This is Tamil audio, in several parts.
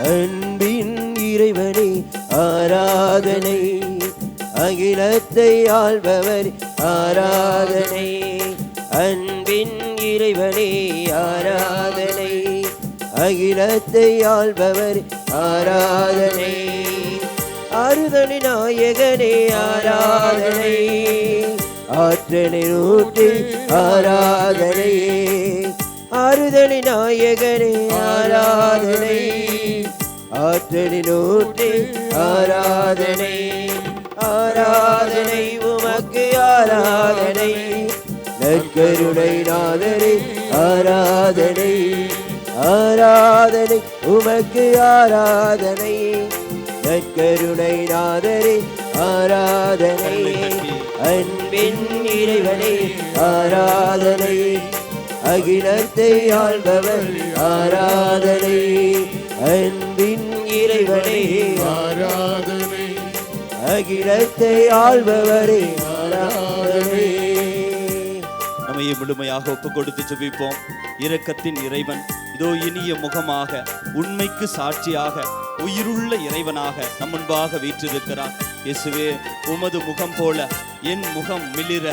அன்பின் இறைவனே ஆராதனை, அகிலத்தை ஆள்பவர் ஆராதனை. அன்பின் இறைவனே ஆராதனை, அகிலத்தை ஆள்பவர் ஆராதனை. ஆறுதல் நாயகனே ஆராதனை, ஆற்றலின் ஊற்று ஆராதனை. ஆறுதல் நாயகனே ஆராதனை, ஆற்றலின் ஊற்று ஆராதனை. ஆராதனை உமக்கு ஆராதனை, நற்கருணை நாதரே ஆராதனை. ஆராதனை உமக்கு ஆராதனை, நற்கருணை நாதரே ஆராதனை. அன்பின் இறைவனே ஆராதனை, அகிலத்தை ஆள்பவர் ஆராதனை. அன்பின் இறைவனே ஆராதனை, அகிலத்தை ஆள்பவரே ஆராதனை. நம்மையை முழுமையாக ஒப்பு கொடுத்து ஜெபிப்போம். இரக்கத்தின் இறைவன் இதோ இனிய முகமாக, உண்மைக்கு சாட்சியாக, உயிருள்ள இறைவனாக நம் முன்பாக வீற்றிருக்கிறார். இயேசுவே, உமது முகம் போல என் முகம் மிளிர,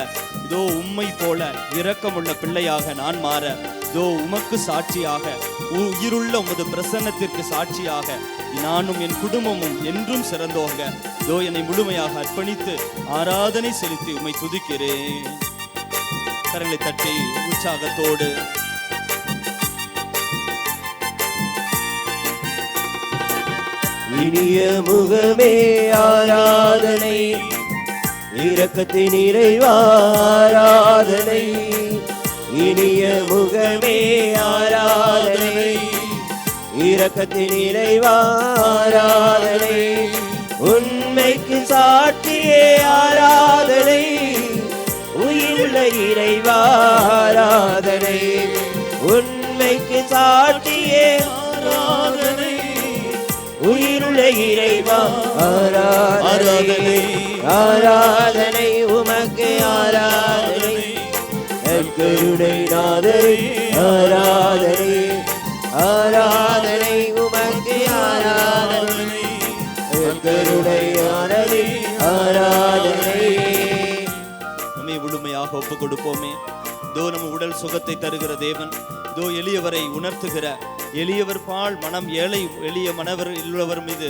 இதோ உம்மை போல இரக்கமுள்ள பிள்ளையாக நான் மாற, இதோ உமக்கு சாட்சியாக, உயிருள்ள உமது பிரசன்னத்திற்கு சாட்சியாக நானும் என் குடும்பமும் என்றும் சிறந்தோங்க. இதோ என்னை முழுமையாக அர்ப்பணித்து ஆராதனை செலுத்தி உம்மை துதிக்கிறேன். கரங்களை தட்டி உற்சாகத்தோடு இனிய முகமே ஆராதனை, இரக்கத்தின் இறைவா ஆராதனை. இனிய முகமே ஆராதனை, இரக்கத்தின் இறைவா ஆராதனை. உண்மைக்கு சாட்சியே ஆராதனை, உயிருள்ள இறைவா ஆராதனை. உண்மைக்கு சாட்சியே ஆராதனை, உயிருள்ள இறைவா ஆராதனை. ஆராதனை உமக்கு ஆராதனை, நற்கருணை நாதரே ஆராதனை. ஆராதனை உமக்கு ஆராதனை, நற்கருணை நாதரே ஆராதனை. நம்மை முழுமையாக ஒப்பு கொடுப்போமே. இதோ நம்ம உடல் சுகத்தை தருகிற தேவன், இதோ எளியவரை உணர்த்துகிற, எளியவர் பால் மனம் ஏழை எளிய மனவர் உள்ளவர் மீது,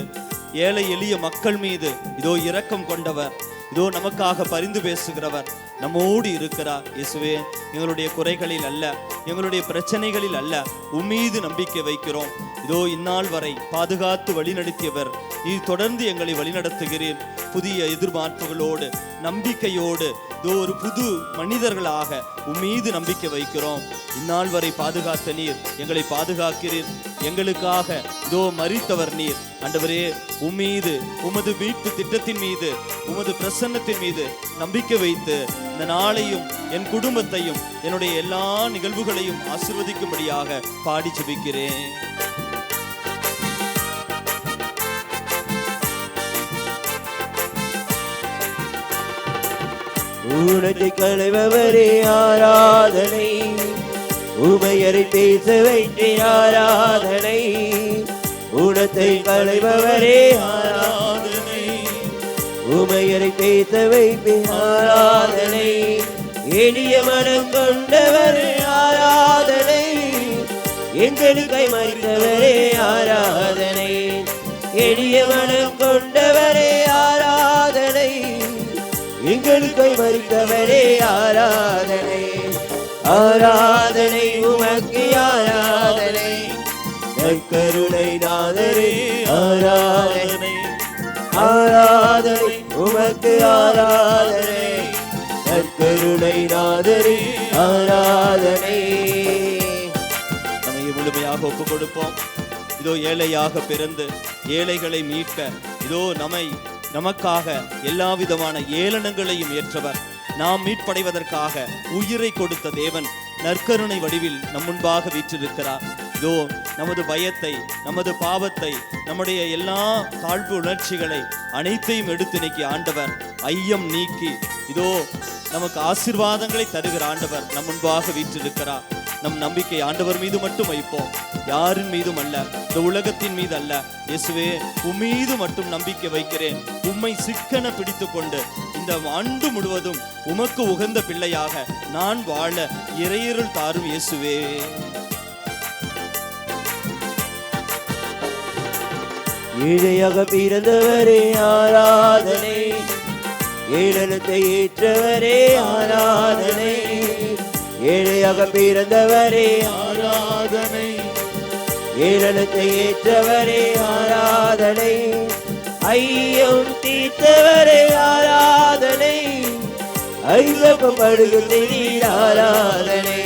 ஏழை எளிய மக்கள் மீது இதோ இரக்கம் கொண்டவர், இதோ நமக்காக பரிந்து பேசுகிறவர் நம்மோடு இருக்கிறார். இயேசுவே, எங்களுடைய குறைகளில் அல்ல, எங்களுடைய பிரச்சனைகளில் அல்ல, உம்மீது நம்பிக்கை வைக்கிறோம். இதோ இந்நாள் வரை பாதுகாத்து வழிநடத்தியவர், நீ தொடர்ந்து எங்களை வழிநடத்துகிறீர். புதிய எதிர்பார்ப்புகளோடு, நம்பிக்கையோடு, இதோ ஒரு புது மனிதர்களாக உம்மீது நம்பிக்கை வைக்கிறோம். இந்நாள் வரை பாதுகாத்த நீர் எங்களை பாதுகாக்கிறீர். எங்களுக்காக இதோ மரித்தவர் நீர். ஆண்டவரே, உம்மீது, உமது மீட்பு திட்டத்தின் மீது, உமது பிரசன்னத்தின் மீது நம்பிக்கை வைத்து இந்த நாளையும் என் குடும்பத்தையும் என்னுடைய எல்லா நிகழ்வுகளையும் ஆசீர்வதிக்கும்படியாக பாடி ஜெபிக்கிறேன். ஊனத்தை களைபவரே ஆராதனை, உமையரை பேச வைத்தே ஆராதனை. ஊனத்தை களைபவரே ஆராதனை, உமையரை பேச வைப்பே ஆராதனை. எளிய மனம் கொண்டவரே ஆராதனை, எங்களுக்கை மறித்தவரே ஆராதனை. எளிய மனம் கொண்டவரே ஆராதனை, எங்களுக்கை மறித்தவரே ஆராதனை. ஆராதனை உமக்கு ஆராதனை, நற்கருணை நாதரே ஆராதனை. ஆராதனை உமக்கு ஆராதனை, நற்கருணை நாதரே ஆராதனை. நம்மை முழுமையாக ஒப்பு கொடுப்போம். இதோ ஏழையாக பிறந்து ஏழைகளை மீட்க, இதோ நமக்காக எல்லா விதமான ஏளனங்களையும் ஏற்றவர், நாம் மீட்படைவதற்காக உயிரை கொடுத்த தேவன் நற்கருணை வடிவில் நம் முன்பாக வீற்றிருக்கிறார். இதோ நமது பயத்தை, நமது பாவத்தை, நம்முடைய எல்லா தாழ்வு உணர்ச்சிகளை அனைத்தையும் எடுத்து நீக்கி ஆண்டவர் ஐயம் நீக்கி இதோ நமக்கு ஆசீர்வாதங்களை தருகிற ஆண்டவர் நம் முன்பாக வீற்றிருக்கிறார். நம் நம்பிக்கை ஆண்டவர் மீது மட்டும் வைப்போம், யாரின் மீதும் அல்ல, இந்த உலகத்தின் மீது அல்ல. இயேசுவே, உம்மீது மட்டும் நம்பிக்கை வைக்கிறேன். உம்மை சிக்கன பிடித்து கொண்டு இந்த ஆண்டு முழுவதும் உமக்கு உகந்த பிள்ளையாக நான் வாழ இறையருள் தாரும் இயேசுவே. ஏழையாக பிறந்தவரே ஆராதனை, ஏழனத்தை ஏற்றவரே ஆராதனை. ஏழையாக பிறந்தவரே ஆராதனை, ஏழனத்தை ஏற்றவரே ஆராதனை. ஐயம் தீர்த்தவரே ஆராதனை, ஐயப்படுகின்ற ஆராதனை.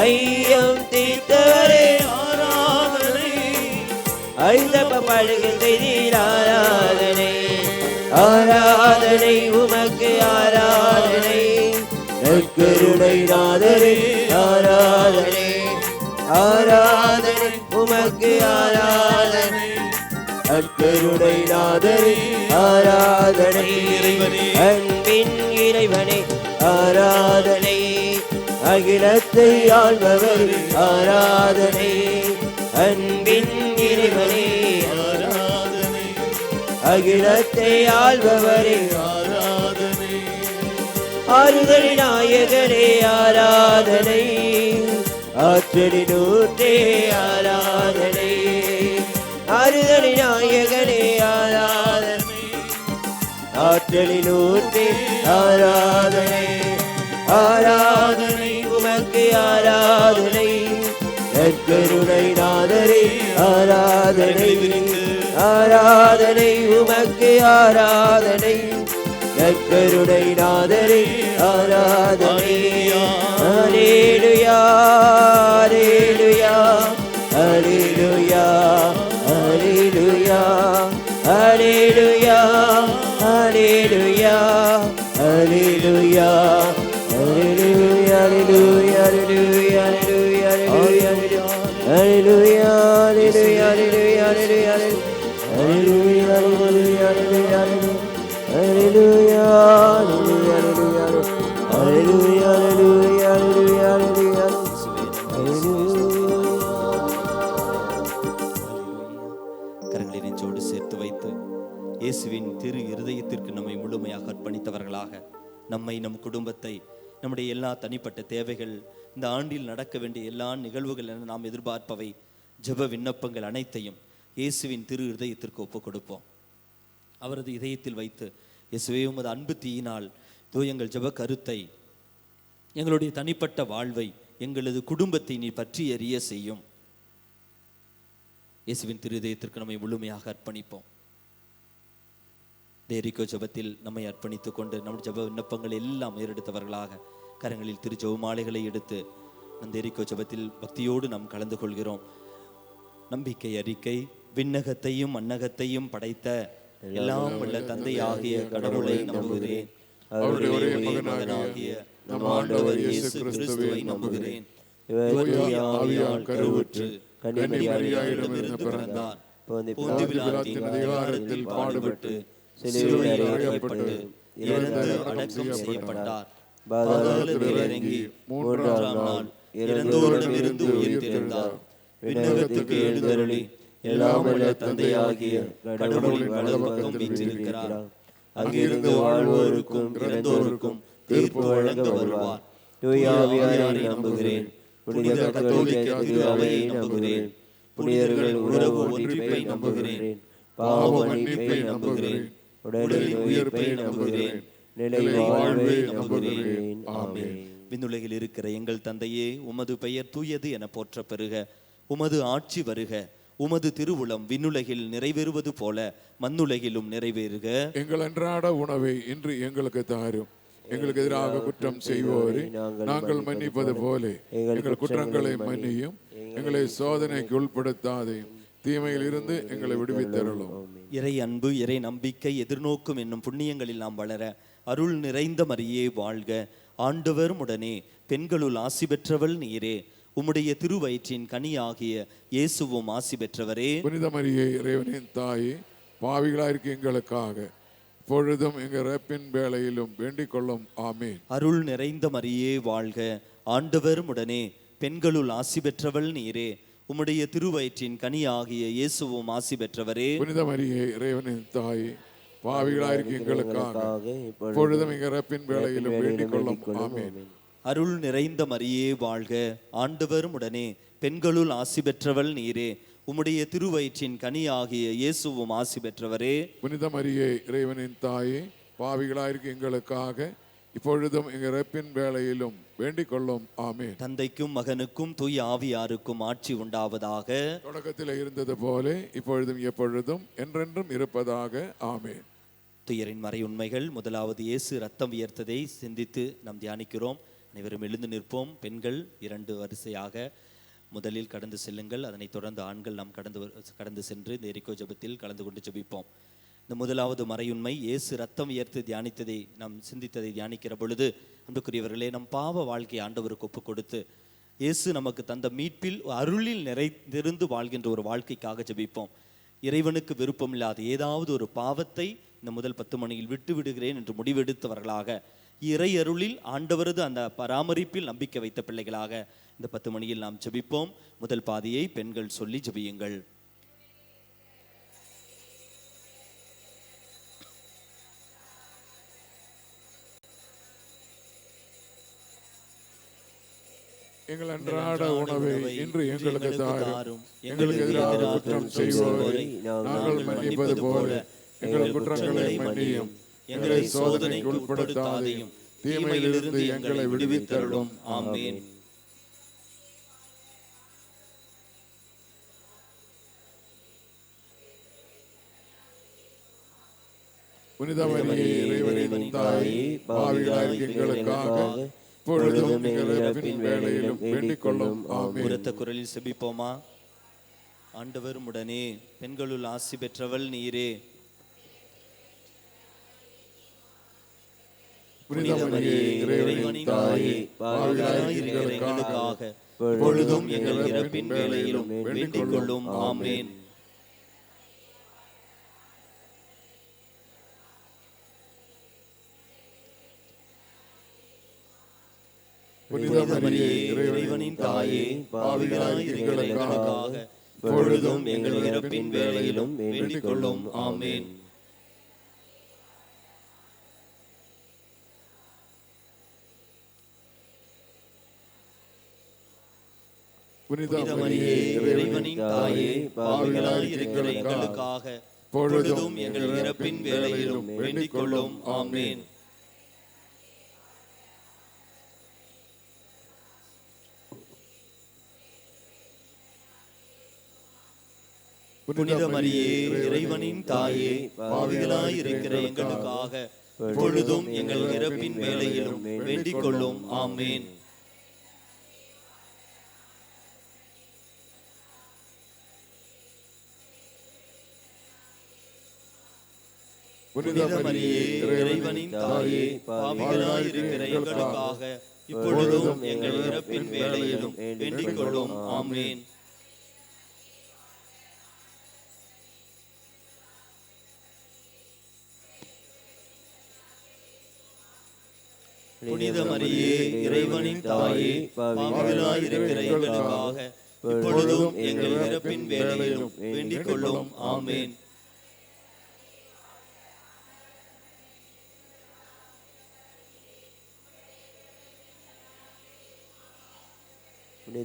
ஐயம் தீர்த்தவரே ஆராதனை, ஐயப்படுகின்ற ஆராதனை. ஆராதனை உமக்கு ஆராதனை, நற்கருணை நாதரே ஆராதனை. ஆராதனை உமக்கு ஆராதனை, நற்கருணை நாதரே ஆராதனை. அன்பின் இறைவனே ஆராதனை, அகிலத்தை ஆள்பவர் ஆராதனை. அன்பின் இறைவனே ஆராதனை, அகிலத்தை ஆள்பவரே ஆராதனை, ஆறுதல் நாயகரே ஆராதனை. ஆற்றலின் ஊற்றே ஆராதனை, ஆறுதல் நாயகரே ஆராதனை. ஆற்றலின் ஊற்றே ஆராதனை. ஆராதனை உமக்கு ஆராதனை, நற்கருணை நாதரே ஆராதனை. ஆராதனை உமக்கு ஆராதனை, நற்கருணை நாதரே ஆராதனை. அல்லேலூயா அல்லேலூயா அல்லேலூயா அல்லேலூயா அல்லேலூயா அல்லேலூயா அல்லேலூயா அல்லேலூயா அல்லேலூயா அல்லேலூயா அல்லேலூயா அல்லேலூயா அல்லேலூயா கரங்களை நெஞ்சோடு சேர்த்து வைத்து இயேசுவின் திரு இருதயத்திற்கு நம்மை முழுமையாக அர்ப்பணித்தவர்களாக நம்மை, நம் குடும்பத்தை, நம்முடைய எல்லா தனிப்பட்ட தேவைகள், இந்த ஆண்டில் நடக்க வேண்டிய எல்லா நிகழ்வுகள் என நாம் எதிர்பார்ப்பவை, ஜெப விண்ணப்பங்கள் அனைத்தையும் இயேசுவின் திரு இருதயத்திற்கு ஒப்புக் கொடுப்போம். அவரது இதயத்தில் வைத்து, இயேசுவே, உமது அன்பு தீயினால் எங்கள் ஜெப கருத்தை, எங்களுடைய தனிப்பட்ட வாழ்வை, எங்களது குடும்பத்தை நீ பற்றி எறிய செய்யும். இயேசுவின் திரு இதயத்திற்கு நம்மை முழுமையாக அர்ப்பணிப்போம். தேரிக்கோ ஜெபத்தில் நம்மை அர்ப்பணித்துக் கொண்டு நம்முடைய ஜெப விண்ணப்பங்கள் எல்லாம் ஏறெடுத்தவர்களாக கரங்களில் திரு ஜெப மாலைகளை எடுத்து அந்த தேரிக்கோ ஜெபத்தில் பக்தியோடு நாம் கலந்து கொள்கிறோம். நம்பிக்கை அறிக்கை. விண்ணகத்தையும் மண்ணகத்தையும் படைத்த எல்லாம் உள்ள தந்தையாகிய கடவுளை நம்புகிறேன். அவருடைய ஒரே மகனாகிய நம் ஆண்டவர் இயேசு கிறிஸ்துவை நம்புகிறேன். இவர் தூய ஆவியால் கருவுற்று கன்னிமரியாயிடமிருந்து பிறந்தார். பொந்திய பிலாத்தின் அதிகாரத்தில் பாடுபட்டு சிலுவையில் அறையப்பட்டு இறந்து அடக்கம் செய்யப்பட்டார். பாதாளத்தில் இறங்கி மூன்றாம் நாள் இறந்தோரிடமிருந்து உயிர்த்தெழுந்தார். விண்ணகத்துக்கு எழுந்தருளி எல்லாம் உள்ள தந்தையாகிய கடவுளின் வலது பக்கம் வீற்றிருக்கிறார். அங்கிருந்து வாழ்வோருக்கும் இறந்தோருக்கும் தீர்ப்பு வழங்க வருவார். தூய ஆவியாரை நம்புகிறேன். புனித கத்தோலிக்க திரு அவையை நம்புகிறேன். புனிதர்கள் உறவு ஒன்றிப்பை நம்புகிறேன். பாவ மன்னிப்பை நம்புகிறேன். உடலின் உயிர்ப்பை நம்புகிறேன். நிலை வாழ்வை நம்புகிறேன். ஆமென். விண்ணுலகில் இருக்கிற எங்கள் தந்தையே, உமது பெயர் தூயது என போற்ற பெறுக. உமது ஆட்சி வருக. உமது திருவுளம் விண்ணுலகில் நிறைவேறுவது போல மண்ணுலகிலும் நிறைவேறுக. எங்கள் அன்றாட உணவை இன்று எங்களுக்கு தாரும். எங்களுக்கு எதிராக குற்றம் செய்வோரை நாங்கள் மன்னிப்பது போல எங்கள் குற்றங்களை மன்னியும். எங்களை சோதனைக்கு உட்படுத்தாதையும், தீமையில் இருந்து எங்களை விடுவித்தருளும். இறை அன்பு, இறை நம்பிக்கை, எதிர்நோக்கும் என்னும் புண்ணியங்களில் நாம் வளர அருள் நிறைந்த மரியே வாழ்க. ஆண்டவர் உடனே பெண்களுள் ஆசி பெற்றவள் நீரே. உம்முடைய திருவயிற்றின் கனியாகிய இயேசுவும் ஆசி பெற்றவரே. புனித மரியே, இறைவனின் தாயே, பாவிகளாயிருக்க எங்களுக்காக பொழுதும் எங்கள் இறப்பின் வேளையிலும் வேண்டிக் கொள்ளும். ஆமென். அருள் நிறைந்த மரியே வாழ்க. ஆண்டவர் உடனே பெண்களுள் ஆசி பெற்றவள் நீரே. உம்முடைய திருவயிற்றின் கனியாகிய இயேசுவும் ஆசி பெற்றவரே. புனித மரியே, இறைவனின் தாயே, பாவிகளாயிருக்கும் எங்களுக்காக இப்பொழுதும் எங்கள் இறப்பின் வேளையிலும் வேண்டிக் கொள்ளும். ஆமென். அருள் நிறைந்த மரியே வாழ்க, ஆண்டவர் உடனே. பெண்களுள் ஆசி பெற்றவள் நீரே. உம்முடைய திருவயிற்றின் கனியாகிய இயேசுவும் ஆசி பெற்றவரே. புனித மரியே, இறைவனின் தாயே, பாவிகளாயிருக்கும் எங்களுக்காக இப்பொழுதும் எங்கள் இறப்பின் வேளையிலும் வேண்டிக் கொள்ளும். ஆமென். தந்தைக்கும் மகனுக்கும் தூய ஆவியாருக்கும் ஆட்சி உண்டாவதாக. தொடக்கத்தில் இருந்தது போல இப்பொழுதும் எப்பொழுதும் என்றென்றும் இருப்பதாக. ஆமென். துயரின் மறை உண்மைகள். முதலாவது, இயேசு ரத்தம் வியர்த்ததை சிந்தித்து நாம் தியானிக்கிறோம். அனைவரும் எழுந்து நிற்போம். பெண்கள் 2 வரிசையாக முதலில் கடந்து செல்லுங்கள். அதனைத் தொடர்ந்து ஆண்கள் நாம் கடந்து சென்று இந்த எரிக்கோ ஜெபத்தில் கலந்து கொண்டு ஜெபிப்போம். இந்த முதலாவது மறையுண்மை, இயேசு ரத்தம் வியர்த்து தியானித்ததை நாம் சிந்தித்ததை தியானிக்கிற பொழுது, அன்புக்குரியவர்களே, நம் பாவ வாழ்க்கை ஆண்டவருக்கு ஒப்பு கொடுத்து இயேசு நமக்கு தந்த மீட்பில் அருளில் நிறைந்திருந்து வாழ்கின்ற ஒரு வாழ்க்கைக்காக ஜெபிப்போம். இறைவனுக்கு விருப்பமில்லாத ஏதாவது ஒரு பாவத்தை இந்த முதல் 10 மணியில் விட்டு விடுகிறேன் என்று முடிவெடுத்தவர்களாக, இறை அருளில் ஆண்டவரது அந்த பராமரிப்பில் நம்பிக்கை வைத்த பிள்ளைகளாக இந்த 10 மணியில் நாம் ஜெபிப்போம். முதல் பாதியை பெண்கள் சொல்லி ஜெபியுங்கள். எங்கள் அன்றாட உணவை இன்று எங்களுக்கு தாரும். எங்களுக்கு எதிராக குற்றம் செய்வோரை நாங்கள் மன்னிப்பது போல எங்கள் குற்றங்களை மன்னியும். எங்களை சோதனைக்கு உட்படுத்தாதையும் தீமையிலிருந்து எங்களை விடுவித்தருளும். ஆமென். புனித மரியே, இறைவனின் தாயே, பாவிகளாயிருக்கும் எங்களுக்காக இப்பொழுதும் எங்கள் இறப்பின் வேளையிலும் வேண்டிக் கொள்ளும். ஆமென். உரத்த குரலில் செபிப்போமா? ஆண்டவர் உடனே. பெண்களுள் ஆசி பெற்றவள் நீரே. புனித மரியே, இறைவனின் தாயே, பாவிகளாயிருக்கும் எங்களுக்காக இப்பொழுதும் எங்கள் இறப்பின் வேளையிலும் வேண்டிக் கொள்ளும். ஆமென். புனித மரியே, இறைவனின் தாயே, பாவிகளாயிருக்கிற எங்களுக்காக இப்பொழுதும் எங்கள் இறப்பின் வேளையிலும் வேண்டிக் கொள்ளும். ஆமென். புனித மரியே, இறைவனின் தாயே, பாவிகளாயிருக்கிற எங்களுக்காக இப்பொழுதும் எங்கள் இறப்பின் வேளையிலும் வேண்டிக் கொள்ளும். ஆமென். புனித மரியே, இறைவனின் தாயே, பாவிகளாயிருக்கிற எங்களுக்காக இப்பொழுதும் எங்கள் இறப்பின் வேளையிலும் வேண்டிக் கொள்ளும். ஆமென். புனித மரியே, இறைவனின் தாயே, பாவிகளாயிருக்கிற எங்களுக்காக இப்பொழுதும் எங்கள் இறப்பின் வேளையிலும் வேண்டிக் கொள்ளும். ஆமென். புனித மரியே, இறைவனின் தாயே, பாவிகளாயிருக்கிற எங்களுக்காக இப்பொழுதும் எங்கள் இறப்பின் வேளையிலும் வேண்டிக் கொள்ளும். ஆமென்.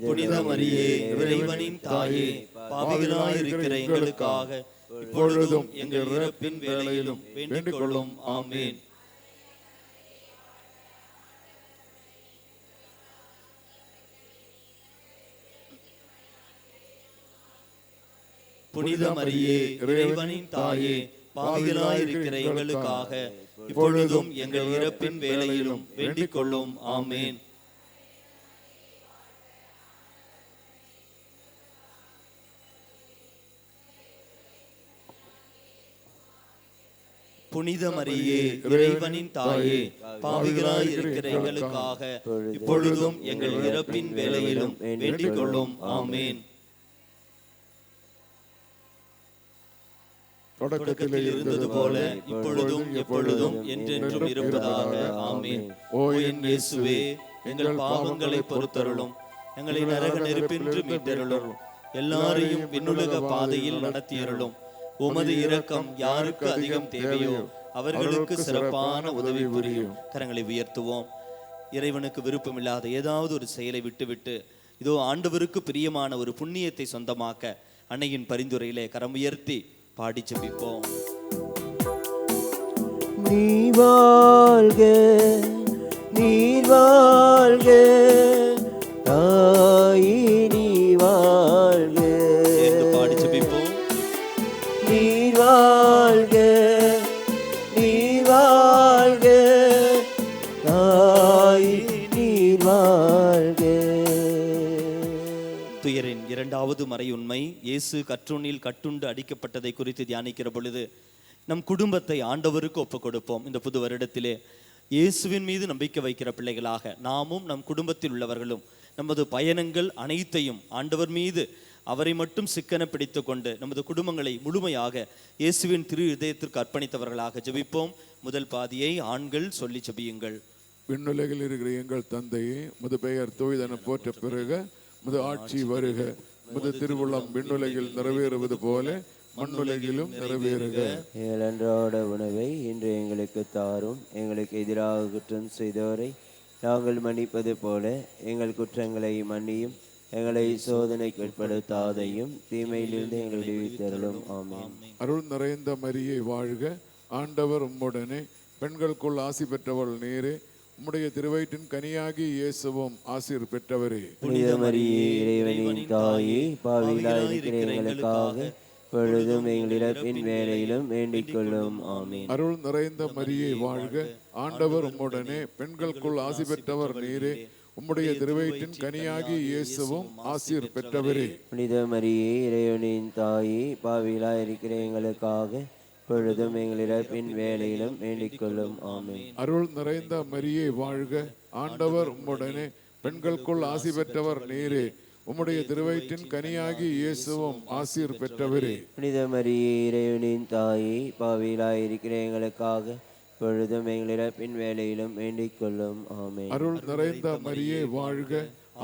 புனித மரியே, இறைவனின் தாயே, பாவிகளாயிருக்கிற எங்களுக்காக இப்பொழுதும் எங்கள் இறப்பின் வேளையிலும் வேண்டிக் கொள்ளும். ஆமென். புனித மரியே, இறைவனின் தாயே, பாவிகளாயிருக்கிற எங்களுக்காக இப்பொழுதும் எங்கள் இறப்பின் வேளையிலும் வேண்டிக் கொள்ளும். ஆமென். புனித மரியே, இறைவனின் தாயே, பாவிகளாயிருக்கிற எங்களுக்காக இப்பொழுதும் எங்கள் இறப்பின் வேளையிலும் வேண்டிக் கொள்ளும். ஆமென். தொடக்கத்தில் இருந்தது போல இப்பொழுதும் எப்பொழுதும் என்றென்றும் இருப்பதாக. ஆமென். ஓ என் இயேசுவே, எங்கள் பாவங்களை பொறுத்தருளும், எங்களை நரக நெருப்பின்று மீட்டருளும். எல்லாரையும் விண்ணுலக பாதையில் நடத்தியருளும். உமது இரக்கம் யாருக்கு அதிகம் தேவையோ அவர்களுக்கு சிறப்பான உதவி புரியும். கரங்களை உயர்த்துவோம். இறைவனுக்கு விருப்பமில்லாத ஏதாவது ஒரு செயலை விட்டுவிட்டு இதோ ஆண்டவருக்கு பிரியமான ஒரு புண்ணியத்தை சொந்தமாக்க அன்னையின் பரிந்துரையிலே கரம் உயர்த்தி பாடி ஜெபிப்போம். நீ வாழ்க, நீ வாழ்க, தாயே நீ வாழ்க. பாடி ஜெபிப்போம். நீ வாழ்க, நீ வாழ்க, தாயே நீ வாழ்க. துயரின் இரண்டாவது மறையுண்மை, இயேசு கற்றூணில் கட்டுண்டு அடிக்கப்பட்டதை குறித்து தியானிக்கிற பொழுது நம் குடும்பத்தை ஆண்டவருக்கு ஒப்புக் கொடுப்போம். இந்த புது வருடத்திலே இயேசுவின் மீது நம்பிக்கை வைக்கிற பிள்ளைகளாக நாமும் நம் குடும்பத்தில் உள்ளவர்களும் நமது பயணங்கள் அனைத்தையும் ஆண்டவர் மீது அவரை மட்டும் சிக்கன பிடித்து கொண்டு நமது குடும்பங்களை முழுமையாக இயேசுவின் திரு இதயத்திற்கு அர்ப்பணித்தவர்களாக ஜெபிப்போம். முதல் பாதியை ஆண்கள் சொல்லி ஜெபியுங்கள். விண்ணுலகில் இருக்கிற எங்கள் தந்தையே, முது பெயர் தூய்தென போற்ற பிறகு முது ஆட்சி வருக. முது திருவுள்ளம் விண்ணுலகில் நிறைவேறுவது போல மண்ணுலகிலும் நிறைவேறுக. எங்கள் அன்றாட உணவை இன்று எங்களுக்கு தாரும். எங்களுக்கு எதிராக குற்றம் செய்தோரை நாங்கள் மன்னிப்பது போல எங்கள் குற்றங்களை மன்னியும். எங்களை சோதனைக்கு உட்படுத்தாதையும் தீமையிலிருந்து எங்களை விடுவித்தருளும். ஆமென். அருள் நிறைந்த மரியே வாழ்க, ஆண்டவர் உம்முடனே, பெண்களுக்குள் ஆசி பெற்றவள் நீரே, உம்முடைய திருவயிற்றின் கனியாகி இயேசுவும் ஆசீர் பெற்றவரே. புனித மரியே, இறைவனின் தாயே, பாவிகளாய் இருக்கிற எங்களுக்காக பொழுதும் எங்கள் இறப்பின் வேளையிலும் வேண்டிக் கொள்ளும். ஆமென். அருள் நிறைந்த மரியே வாழ்க, ஆண்டவர் உம்முடனே, பெண்களுக்குள் ஆசி பெற்றவர் நீரே, உம்முடைய திருவயிற்றின் கனியாகி இயேசுவும் ஆசீர் பெற்றவரே. புனித மரியே, இறைவனின் தாயே, பாவிகளாய் இருக்கிற எங்களுக்காக பொழுதும் எங்கள் இறப்பின் வேளையிலும் வேண்டிக் கொள்ளும். ஆமென். அருள் நிறைந்த மரியே வாழ்க, ஆண்டவர் உம்முடனே, பெண்களுக்குள் ஆசி பெற்றவர் நீரே, உம்முடைய திருவயிற்றின் கனியாகி இயேசுவும் ஆசீர் பெற்றவரே. புனித மரியே, இறைவனின் தாயே, பாவிகளாய் இருக்கிற எங்களுக்காக பொழுதும் எங்கள் இறப்பின் வேளையிலும் வேண்டிக் கொள்ளும். ஆமென். அருள் நிறைந்த மரியே வாழ்க,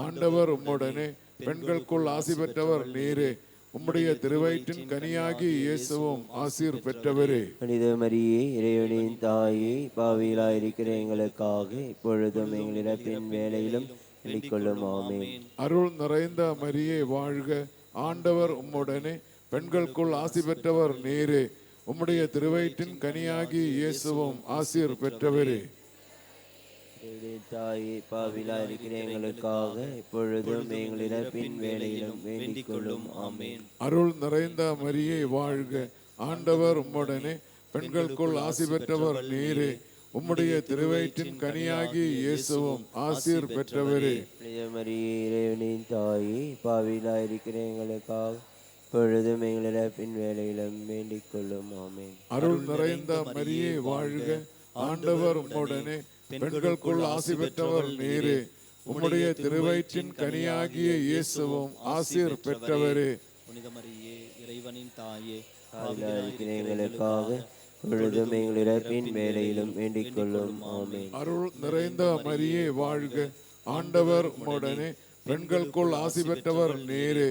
ஆண்டவர் உம்முடனே, பெண்களுக்குள் ஆசி பெற்றவர் நீரே, உம்முடைய திருவயிற்றின் கனியாகி இயேசுவும் ஆசீர் பெற்றவரே. புனித மரியே, இறைவனின் தாயே, பாவிகளாய் இருக்கிற எங்களுக்காக இப்பொழுதும் எங்கள் இறப்பின் வேளையிலும் வேண்டிக் கொள்ளும். ஆமென். அருள் நிறைந்த மரியே வாழ்க, ஆண்டவர் உம்முடனே, பெண்களுக்குள் ஆசி பெற்றவர் நீரே, உம்முடைய திருவயிற்றின் கனியாகி இயேசுவும் ஆசீர் பெற்றவரே. தாயே, பாவிகளாய் இருக்கிற எங்களுக்காக இப்பொழுதும் எங்கள் இறப்பின் வேளையிலும் வேண்டிக் கொள்ளும். ஆமென். அருள் நிறைந்த மரியே வாழ்க, ஆண்டவர் உம்முடனே, பெண்களுக்குள் ஆசி பெற்றவர் நீரே, உம்முடைய திருவயிற்றின் கனியாகி இயேசுவும் ஆசீர் பெற்றவரே. புனித மரியே, இறைவனின் தாயே, பாவிகளாய் இருக்கிற எங்களுக்காக பொழுதும் எங்கள் இறப்பின் வேளையிலும் வேண்டிக் கொள்ளும். ஆமென். அருள் நிறைந்த மரியே வாழ்க, ஆண்டவர் உம்முடனே, பெண்களுக்குள் ஆசி பெற்றவர் நீரே, உம்முடைய திருவயிற்றின் கனியாகிய இயேசுவும் ஆசீர் பெற்றவரே. புனித மரியே, இறைவனின் தாயே, பாவிகளாய் இருக்கிற எங்களுக்காக பொழுதும் எங்கள் இறப்பின் வேளையிலும் வேண்டிக் கொள்ளும். ஆமென். அருள் நிறைந்த மரியே வாழ்க, ஆண்டவர் உம்முடனே, பெண்களுக்குள் ஆசி பெற்றவர் நீரே,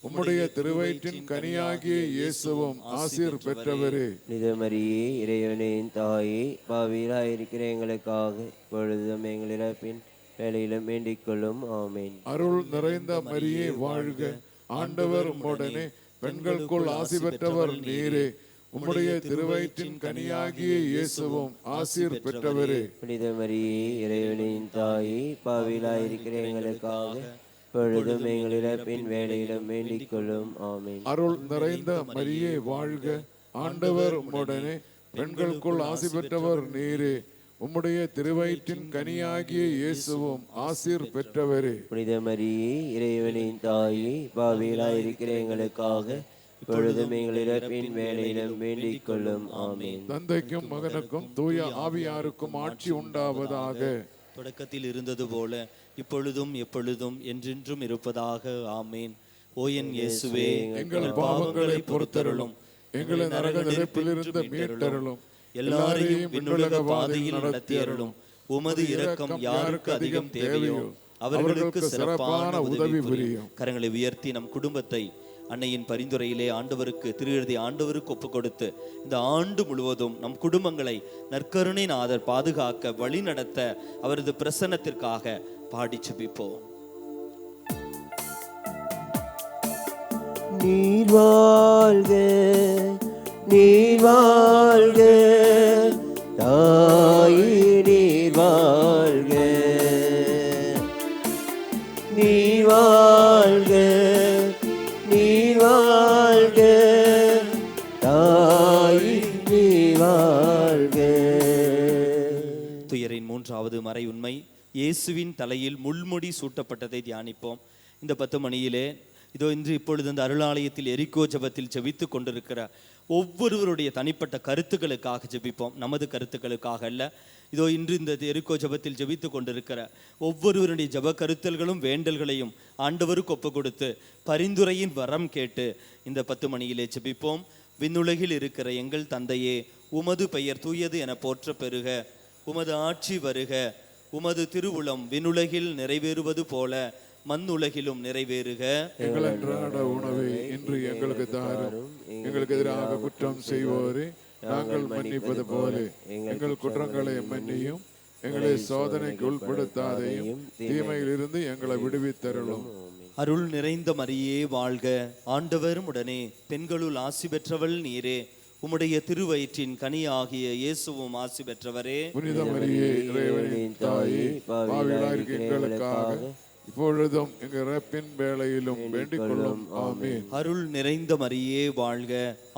உம்முடைய திருவயிற்றின் கனியாகிய இயேசுவும் ஆசீர் பெற்றவரே. புனித மரியே, இறைவனின் தாயே, பாவிகளாய் இருக்கிற எங்களுக்காக பொழுதும் எங்கள் இறப்பின் வேளையிலும் வேண்டிக் கொள்ளும். ஆமென். அருள் நிறைந்த மரியே வாழ்க, ஆண்டவர் உம்முடனே, பெண்களுக்குள் ஆசி பெற்றவர் நீரே, உம்முடைய திருவயிற்றின் கனியாகிய இயேசுவும் ஆசீர் பெற்றவரே. புனித மரியே, இறைவனின் தாயே, பாவிகளாய் இருக்கிற எங்களுக்காக பொழுதும் எங்கள் இறப்பின் வேளையிலும் வேண்டிக் கொள்ளும். ஆமென். அருள் நிறைந்த மரியே வாழ்க, ஆண்டவர் உம்முடனே, பெண்களுக்குள் ஆசி பெற்றவர் நீரே, உம்முடைய திருவயிற்றின் கனியாகிய இயேசுவும் ஆசீர் பெற்றவரே. புனித மரியே, இறைவனின் தாயே, பாவிகளாய் இருக்கிற எங்களுக்காக இப்பொழுதும் எங்கள் இறப்பின் வேளையிலும் வேண்டிக் கொள்ளும். ஆமென். தந்தைக்கும் மகனுக்கும் தூய ஆவியாருக்கும் ஆட்சி உண்டாவதாக. தொடக்கத்தில் இருந்தது போல இப்பொழுதும் எப்பொழுதும் என்றென்றும் இருப்பதாக. ஆமேன். ஓ என் இயேசுவே, எங்கள் பாவங்களை பொறுத்தருளும், எங்களை நரக நெருப்பிலிருந்து மீட்டருளும், எல்லாரையும் விண்ணுலக பாதையில் நடத்தியருளும். உமது இரக்கம் யாருக்கு அதிகம் தேவையோ அவர்களுக்கு சிறப்பான உதவி புரியும். கரங்களை உயர்த்தி நம் குடும்பத்தை அன்னையின் பரிந்துரையிலே ஆண்டவருக்கு திருஎழுதி ஆண்டவருக்கு ஒப்பு கொடுத்து இந்த ஆண்டு முழுவதும் நம் குடும்பங்களை நற்கருணை நாதர் பாதுகாக்க வழி நடத்த அவரது பிரசன்னத்திற்காக பாடி ஜெபிப்போம். நீர் வாழ்க, நீர் வாழ்க, தாயே நீர் வாழ்க, நீர் வாழ்க, நீர் வாழ்க, தாயே நீர் வாழ்க. துயரின் மூன்றாவது மறை உண்மை, இயேசுவின் தலையில் முள்முடி சூட்டப்பட்டதை தியானிப்போம். இந்த 10 மணியிலே இதோ இன்று இப்பொழுது இந்த அருளாலயத்தில் எரிக்கோ ஜெபத்தில் ஜெபித்து கொண்டிருக்கிற ஒவ்வொருவருடைய தனிப்பட்ட கருத்துக்களுக்காக ஜெபிப்போம். நமது கருத்துக்களுக்காக அல்ல. இதோ இன்று இந்த எரிக்கோ ஜெபத்தில் ஜெபித்து கொண்டிருக்கிற ஒவ்வொருவருடைய ஜெப கருத்தல்களும் வேண்டல்களையும் ஆண்டவருக்கு ஒப்பு கொடுத்து பரிந்துரையின் வரம் கேட்டு இந்த 10 மணியிலே ஜெபிப்போம். விண்ணுலகில் இருக்கிற எங்கள் தந்தையே, உமது பெயர் தூயது என போற்ற பெறுக, உமது ஆட்சி வருக, உமது திருவுளம் விண்ணுலகில் நிறைவேறுவது போல மண்ணுலகிலும் நிறைவேறுக. எங்கள் அன்றாட உணவை இன்று எங்களுக்கு தாரும். எங்களுக்கு எதிராக குற்றம் செய்வோரை நாங்கள் மன்னிப்பது போல எங்கள் குற்றங்களை மன்னியும். எங்களை சோதனைக்கு உட்படுத்தாதையும், தீமையிலிருந்து எங்களை விடுவித்தருளும். அருள் நிறைந்த மரியே வாழ்க, ஆண்டவர் உடனே பெண்களுள் ஆசி பெற்றவள் நீரே, உம்முடைய திருவயிற்றின் கனி ஆகிய இயேசுவும் ஆசி பெற்றவரே. புனித மரியே, இறைவனின் தாயே, பாவிகளாகிய எங்களுக்காக இப்பொழுதும் எங்கள் இறப்பின் வேளையிலும் வேண்டிக் கொள்ளும். ஆமென். அருள் நிறைந்த மரியே வாழ்க,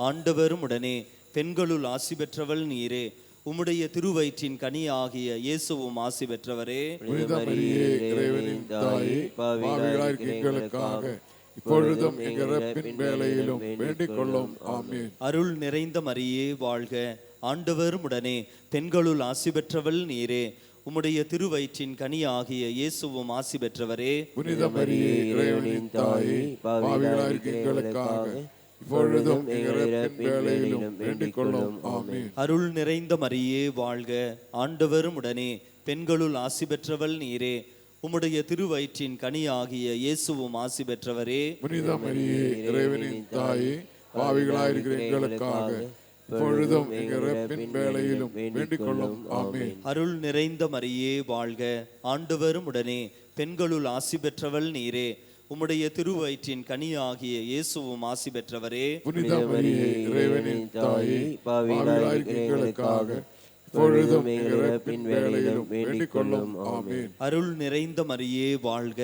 ஆண்டவர் உடனே பெண்களுள் ஆசி பெற்றவள் நீரே, உம்முடைய திருவயிற்றின் கனி ஆகிய இயேசுவும் ஆசி பெற்றவரே. புனித மரியே, இறைவனின் தாயே, பாவிகளாகிய எங்களுக்காக இப்பொழுதும் எங்கள் இறப்பின் வேளையிலும் வேண்டிக் கொள்ளும். ஆமென். அருள் நிறைந்த மரியே வாழ்க, ஆண்டவர் உடனே பெண்களுள் ஆசி பெற்றவள் நீரே, உம்முடைய திருவயிற்றின் கனி ஆகிய இயேசுவும் ஆசி பெற்றவரே. புனித மரியே, இறைவனின் தாயே, பாவிகளாகிய எங்களுக்காக இப்பொழுதும் எங்கள் இறப்பின் வேளையிலும் வேண்டிக் கொள்ளும். ஆமென். அருள் நிறைந்த மரியே வாழ்க, ஆண்டவர் உடனே பெண்களுள் ஆசி பெற்றவள் நீரே, உம்முடைய திருவயிற்றின் கனி ஆகிய இயேசுவும் ஆசி பெற்றவரே. புனித மரியே, இறைவனின் தாயே, பாவிகளாகிய எங்களுக்காக இப்பொழுதும் எங்கள் இறப்பின் வேளையிலும் வேண்டிக் கொள்ளும். ஆமென். அருள் நிறைந்த மரியே வாழ்க, ஆண்டவர் உடனே பெண்களுள் ஆசி பெற்றவள் நீரே, உம்முடைய திருவயிற்றின் கனி ஆகிய இயேசுவும் ஆசி பெற்றவரே. புனித மரியே, இறைவனின் தாயே, பாவிகளாகிய எங்களுக்காக இப்பொழுதும் எங்கள் இறப்பின் வேளையிலும் வேண்டிக் கொள்ளும். ஆமென். அருள் நிறைந்த மரியே வாழ்க,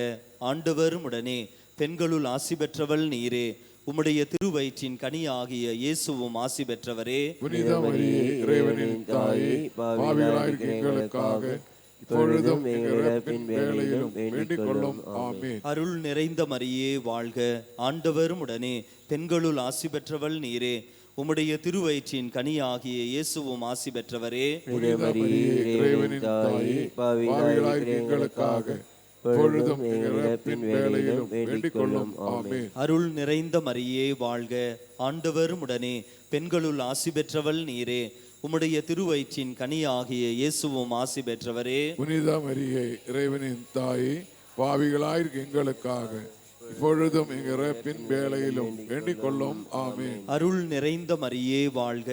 ஆண்டவர் உடனே பெண்களுள் ஆசி பெற்றவள் நீரே, உம்முடைய திருவயிற்றின் கனி ஆகிய இயேசுவும் ஆசி பெற்றவரே. புனித மரியே, இறைவனின் தாயே, பாவிகளாகிய எங்களுக்காக இப்பொழுதும் எங்கள் இறப்பின் வேளையிலும் வேண்டிக் கொள்ளும். ஆமென். அருள் நிறைந்த மரியே வாழ்க, ஆண்டவர் உடனே பெண்களுள் ஆசி பெற்றவள் நீரே, உம்முடைய திருவயிற்றின் கனி ஆகிய இயேசுவும் ஆசி பெற்றவரே. புனித மரியே, இறைவனின் தாயே, பாவிகளாகிய எங்களுக்காக இப்பொழுதும் எங்கள் இறப்பின் வேளையிலும் வேண்டிக் கொள்ளும். ஆமென். அருள் நிறைந்த மரியே வாழ்க, ஆண்டவர் உடனே பெண்களுள் ஆசி பெற்றவள் நீரே, உம்முடைய திருவயிற்றின் கனி ஆகிய இயேசுவும் ஆசி பெற்றவரே. புனித மரியே, இறைவனின் தாயே, பாவிகளாகிய எங்களுக்காக இப்பொழுதும் எங்கள் இறப்பின் வேளையிலும் வேண்டிக் கொள்ளும். ஆமென். அருள் நிறைந்த மரியே வாழ்க,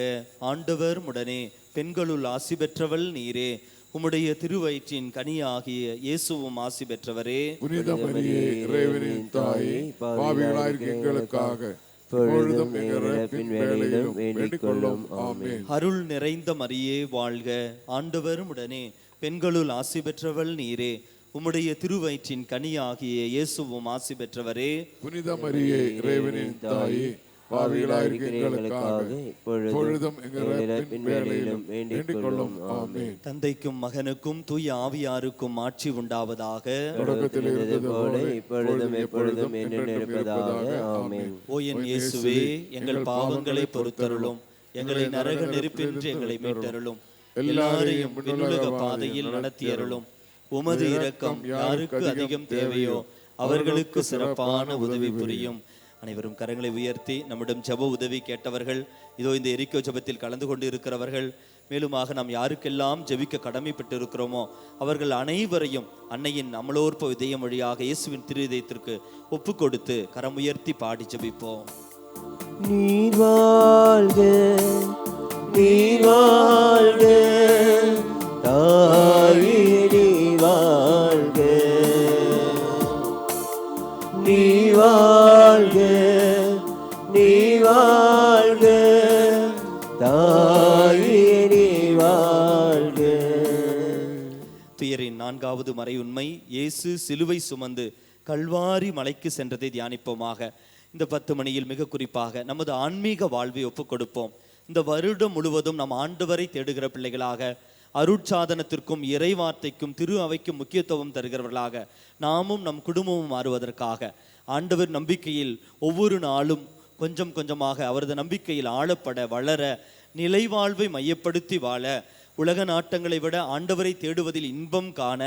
ஆண்டவர் உடனே பெண்களுள் ஆசி பெற்றவள் நீரே, உம்முடைய திருவயிற்றின் கனி ஆகிய இயேசுவும் ஆசி பெற்றவரே. புனித மரியே, இறைவனின் தாயே, பாவிகளாகிய எங்களுக்காக இப்பொழுதும் எங்கள் இறப்பின் வேளையிலும் வேண்டிக் கொள்ளும். ஆமென். அருள் நிறைந்த மரியே வாழ்க, ஆண்டவர் உடனே பெண்களுள் ஆசி பெற்றவள் நீரே, உம்முடைய திருவயிற்றின் கனி ஆகிய இயேசுவும் ஆசி பெற்றவரே. புனித மரியே, இறைவனின் தாயே, பாவிகளாகிய எங்களுக்காக இப்பொழுதும் எங்கள் இறப்பின் வேளையிலும் வேண்டிக் கொள்ளும். ஆமென். தந்தைக்கும் மகனுக்கும் தூய ஆவியாருக்கும் ஆட்சி உண்டாவதாக. தொடக்கத்தில் இருந்தது போல இப்பொழுதும் எப்பொழுதும் என்றும் இருப்பதாக. ஆமென். ஓ என் இயேசுவே, எங்கள் பாவங்களை பொறுத்தருளும், எங்களை நரக நெருப்பின்றி எங்களை மீட்டருளும், எல்லாரையும் விண்ணுலக பாதையில் நடத்தியருளும். உமது இரக்கம் யாருக்கு அதிகம் தேவையோ அவர்களுக்கு சிறப்பான உதவி புரியும். அனைவரும் கரங்களை உயர்த்தி நம்மிடம் ஜெப உதவி கேட்டவர்கள், இதோ இந்த எரிக்கோ ஜெபத்தில் கலந்து கொண்டு இருக்கிறவர்கள், மேலுமாக நாம் யாருக்கெல்லாம் ஜெபிக்க கடமைப்பட்டு இருக்கிறோமோ அவர்கள் அனைவரையும் அன்னையின் அமலோற்ப இதயம் வழியாக இயேசுவின் திரு இதயத்திற்கு ஒப்பு கொடுத்து கரம் உயர்த்தி பாடி ஜெபிப்போம். நீர் வாழ்க, நீர் வாழ்க, தாயே நீர் வாழ்க, நீர் வாழ்க, நீர் வாழ்க, தாயே நீர் வாழ்க. துயரின் நான்காவது மறை உண்மை, இயேசு சிலுவை சுமந்து கல்வாரி மலைக்கு சென்றதை தியானிப்போமாக. இந்த 10 மணியில் மிக குறிப்பாக நமது ஆன்மீக வாழ்வை ஒப்புக் கொடுப்போம். இந்த வருடம் முழுவதும் நம் ஆண்டவரை தேடுகிற பிள்ளைகளாக, அருட்சாதனத்திற்கும் இறைவார்த்தைக்கும் திரு அவைக்கும் முக்கியத்துவம் தருகிறவர்களாக நாமும் நம் குடும்பமும் மாறுவதற்காக, ஆண்டவர் நம்பிக்கையில் ஒவ்வொரு நாளும் கொஞ்சம் கொஞ்சமாக அவரது நம்பிக்கையில் ஆளப்பட வளர, நிலைவாழ்வை மையப்படுத்தி வாழ, உலக நாட்டங்களை விட ஆண்டவரை தேடுவதில் இன்பம் காண,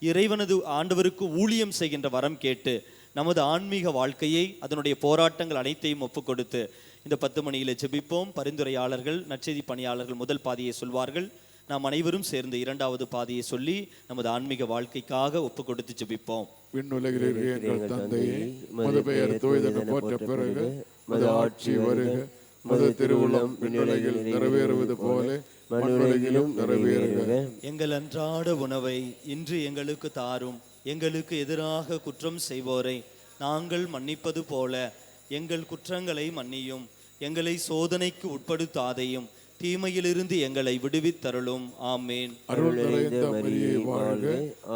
இறைவனது ஆண்டவருக்கு ஊழியம் செய்கின்ற வரம் கேட்டு நமது ஆன்மீக வாழ்க்கையை அதனுடைய போராட்டங்கள் அனைத்தையும் ஒப்புக் கொடுத்து இந்த 10 மணியில ஜெபிப்போம். பரிந்துரையாளர்கள், நற்செய்தி பணியாளர்கள் முதல் பாதியை சொல்வார்கள். நாம் அனைவரும் சேர்ந்து 2வது பாதியை சொல்லி நமது ஆன்மீக வாழ்க்கைக்காக ஒப்புக் கொடுத்து ஜெபிப்போம். விண்ணுலகில் இருக்கிற எங்கள் தந்தையே, உமது பெயர் தூயதென போற்ற பிறக, உமது ஆட்சி வருக, உமது திருவுளம் விண்ணுலகில் நிறைவேறுவது போல மண்ணுலகிலும் நிறைவேறுக. எங்கள் அன்றாட உணவை இன்று எங்களுக்கு தாரும். எங்களுக்கு எதிராக குற்றம் செய்வோரை நாங்கள் மன்னிப்பது போல எங்கள் குற்றங்களை மன்னியும். எங்களை சோதனைக்கு உட்படுத்தாதையும், தீமையிலிருந்து எங்களை விடுவித்தருளும். ஆமேன். அருள் நிறைந்த மரியே வாழ்க,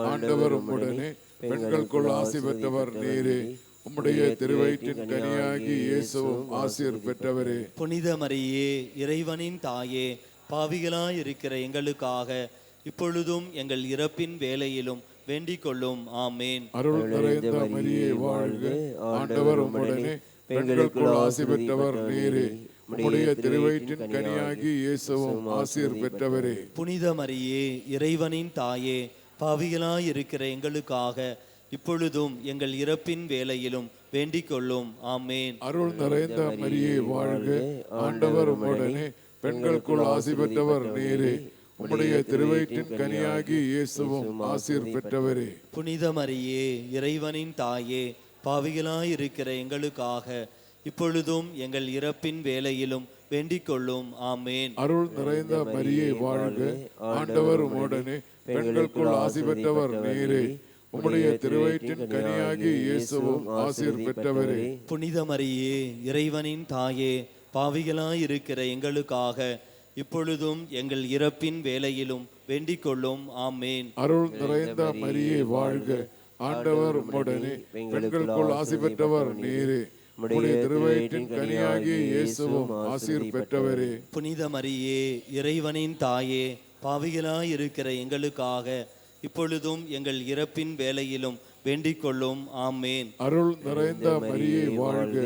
ஆண்டவர் உம்முடனே, பெண்களுக்குள் ஆசி பெற்றவர் நீரே, உம்முடைய திருவயிற்றின் கனியாகி இயேசுவும் ஆசீர் பெற்றவரே. புனித மரியே, இறைவனின் தாயே, பாவிகளாய் இருக்கிற எங்களுக்காக இப்பொழுதும் எங்கள் இறப்பின் வேளையிலும் வேண்டிக் கொள்ளும். ஆமேன். அருள் நிறைந்த மரியே வாழ்க, ஆண்டவர் உம்முடனே, பெண்களுக்குள் ஆசி பெற்றவர் நீரே, உம்முடைய திருவயிற்றின் கனியாகி இயேசுவும் ஆசீர் பெற்றவரே. புனித மரியே, இறைவனின் தாயே, பாவிகளாய் இருக்கிற எங்களுக்காக இப்பொழுதும் எங்கள் இறப்பின் வேளையிலும் வேண்டிக் கொள்ளும். ஆமேன். அருள் நிறைந்த மரியே வாழ்க, ஆண்டவர் உம்முடனே, பெண்களுக்குள் ஆசி பெற்றவர் நீரே, உம்முடைய திருவயிற்றின் கனியாகி இயேசுவும் ஆசீர் பெற்றவரே. புனித மரியே, இறைவனின் தாயே, பாவிகளாய் இருக்கிற எங்களுக்காக இப்பொழுதும் எங்கள் இறப்பின் வேளையிலும் வேண்டிக் கொள்ளும். ஆமேன். அருள் நிறைந்த மரியே வாழ்க, ஆண்டவர் உம்முடனே, பெண்களுக்குள் ஆசி பெற்றவர் நீரே, உம்முடைய திருவயிற்றின் கனியாகி இயேசுவும் ஆசீர் பெற்றவரே. புனித மரியே, இறைவனின் தாயே, பாவிகளாய் இருக்கிற எங்களுக்காக இப்பொழுதும் எங்கள் இறப்பின் வேளையிலும் வேண்டிக் கொள்ளும். ஆமேன். அருள் நிறைந்த மரியே வாழ்க, ஆண்டவர் உம்முடனே, பெண்களுக்குள் ஆசி பெற்றவர் நீரே, உம்முடைய திருவயிற்றின் கனியாகி இயேசுவும் ஆசீர் பெற்றவரே. புனித மரியே, இறைவனின் தாயே, பாவிகளாய் இருக்கிற எங்களுக்காக இப்பொழுதும் எங்கள் இறப்பின் வேளையிலும் வேண்டிக் கொள்ளும். ஆமேன். அருள் நிறைந்த மரியே வாழ்க,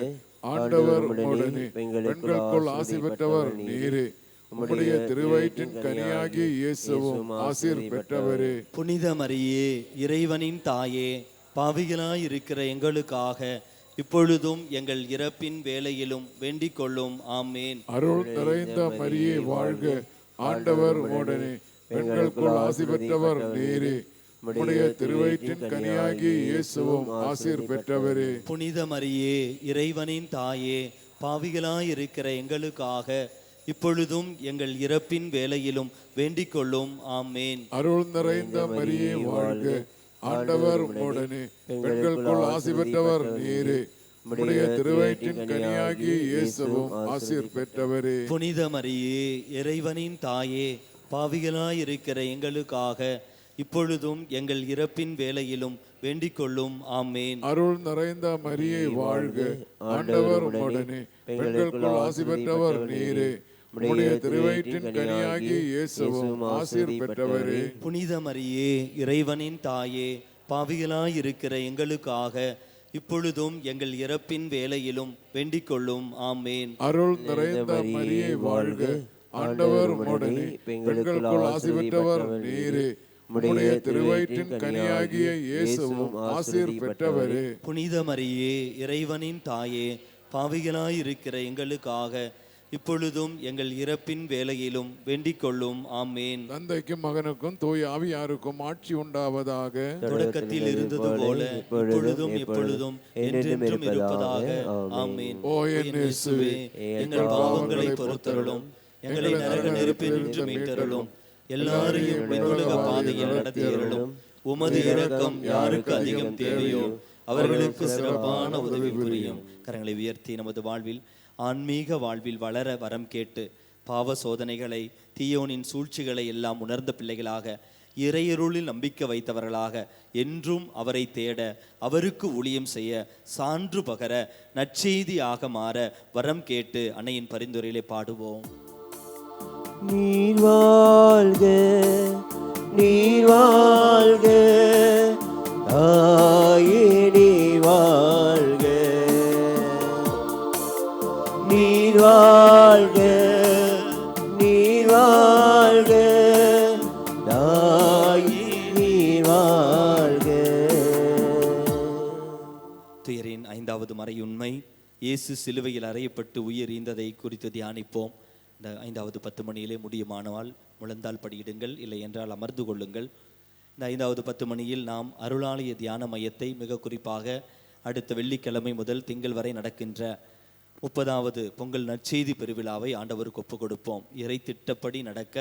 ஆண்டவர் உம்முடனே, பெண்களுக்குள் ஆசி பெற்றவர் நீரே, உம்முடைய திருவயிற்றின் கனியாகி இயேசுவும் ஆசீர் பெற்றவரே. புனித மரியே, இறைவனின் தாயே, பாவிகளாய் இருக்கிற எங்களுக்காக இப்பொழுதும் எங்கள் இறப்பின் வேளையிலும் வேண்டிக் கொள்ளும். ஆமேன். அருள் நிறைந்த மரியே வாழ்க, ஆண்டவர் உம்முடனே, பெண்களுக்குள் ஆசி பெற்றவர் நீரே, உம்முடைய திருவயிற்றின் கனியாகி இயேசுவும் ஆசீர் பெற்றவரே. புனித மரியே, இறைவனின் தாயே, பாவிகளாய் இருக்கிற எங்களுக்காக இப்பொழுதும் எங்கள் இறப்பின் வேளையிலும் வேண்டிக் கொள்ளும். ஆமேன். அருள் நிறைந்த மரியே வாழ்க, ஆண்டவர் உம்முடனே, பெண்களுக்குள் ஆசி பெற்றவர் நீரே, உம்முடைய திருவயிற்றின் கனியாகி இயேசுவும் ஆசீர் பெற்றவரே. புனித மரியே, இறைவனின் தாயே, பாவிகளாய் இருக்கிற எங்களுக்காக இப்பொழுதும் எங்கள் இறப்பின் வேளையிலும் வேண்டிக் கொள்ளும். ஆமேன். அருள் நிறைந்த மரியே வாழ்க, ஆண்டவர் உம்முடனே, பெண்களுக்குள் ஆசி பெற்றவர் நீரே, உம்முடைய திருவயிற்றின் கனியாகி இயேசுவும் ஆசீர் பெற்றவரே. புனித மரியே, இறைவனின் தாயே, பாவிகளாய் இருக்கிற எங்களுக்காக இப்பொழுதும் எங்கள் இறப்பின் வேளையிலும் வேண்டிக் கொள்ளும். ஆமேன். அருள் நிறைந்த மரியே வாழ்க, ஆண்டவர் உம்முடனே, பெண்களுக்குள் ஆசி பெற்றவர் நீரே, உம்முடைய திருவயிற்றின் கனியாகிய இயேசுவும் ஆசீர் பெற்றவரே. புனித மரியே, இறைவனின் தாயே, பாவிகளாயிருக்கிற எங்களுக்காக இப்பொழுதும் எங்கள் இறப்பின் வேளையிலும் வேண்டிக் கொள்ளும். ஆமேன். தந்தைக்கும் மகனுக்கும் தூய ஆவியாருக்கும் ஆட்சி உண்டாவதாக. தொடக்கத்தில் இருந்தது போல இப்பொழுதும் எப்பொழுதும் என்றென்றும் இருப்பதாக. ஆமேன். ஓ என் இயேசுவே, எங்கள் பாவங்களை பொறுத்தருளும், எங்களை நரக நெருப்பினின்று மீட்டருளும், எல்லாரையும் விண்ணுலக பாதையில் நடத்தியருளும். உமது இரக்கம் யாருக்கு அதிகம் தேவையோ அவர்களுக்கு சிறப்பான உதவி புரியும். கரங்களை உயர்த்தி நமது வாழ்வில் ஆன்மீக வாழ்வில் வளர வரம் கேட்டு பாவ சோதனைகளை தீயோனின் சூழ்ச்சிகளை எல்லாம் உணர்ந்த பிள்ளைகளாக இறையருளில் நம்பிக்கை வைத்தவர்களாக என்றும் அவரை தேட அவருக்கு ஊழியம் செய்ய சான்று பகர நற்செய்தியாக மாற வரம் கேட்டு அன்னையின் பரிந்துரையிலே பாடுவோம். நீர் வாழ்க, நீர் வாழ்க, தாயே நீர் வாழ்க, நீர் வாழ்க, நீர் வாழ்க, தாயே நீர் வாழ்க. துயரின் 5வது மறையுண்மை, இயேசு சிலுவையில் அறையப்பட்டு உயிர்ந்ததை குறித்து தியானிப்போம். இந்த 5வது 10 மணியிலே முடியுமானால் முழந்தால் படியிடுங்கள், இல்லை என்றால் அமர்ந்து கொள்ளுங்கள். இந்த 5வது 10 மணியில் நாம் அருளாலய தியான மையத்தை மிக குறிப்பாக அடுத்த வெள்ளிக்கிழமை முதல் திங்கள் வரை நடக்கின்ற 30வது பொங்கல் நற்செய்தி பெருவிழாவை ஆண்டவருக்கு ஒப்பு கொடுப்போம். இறை திட்டப்படி நடக்க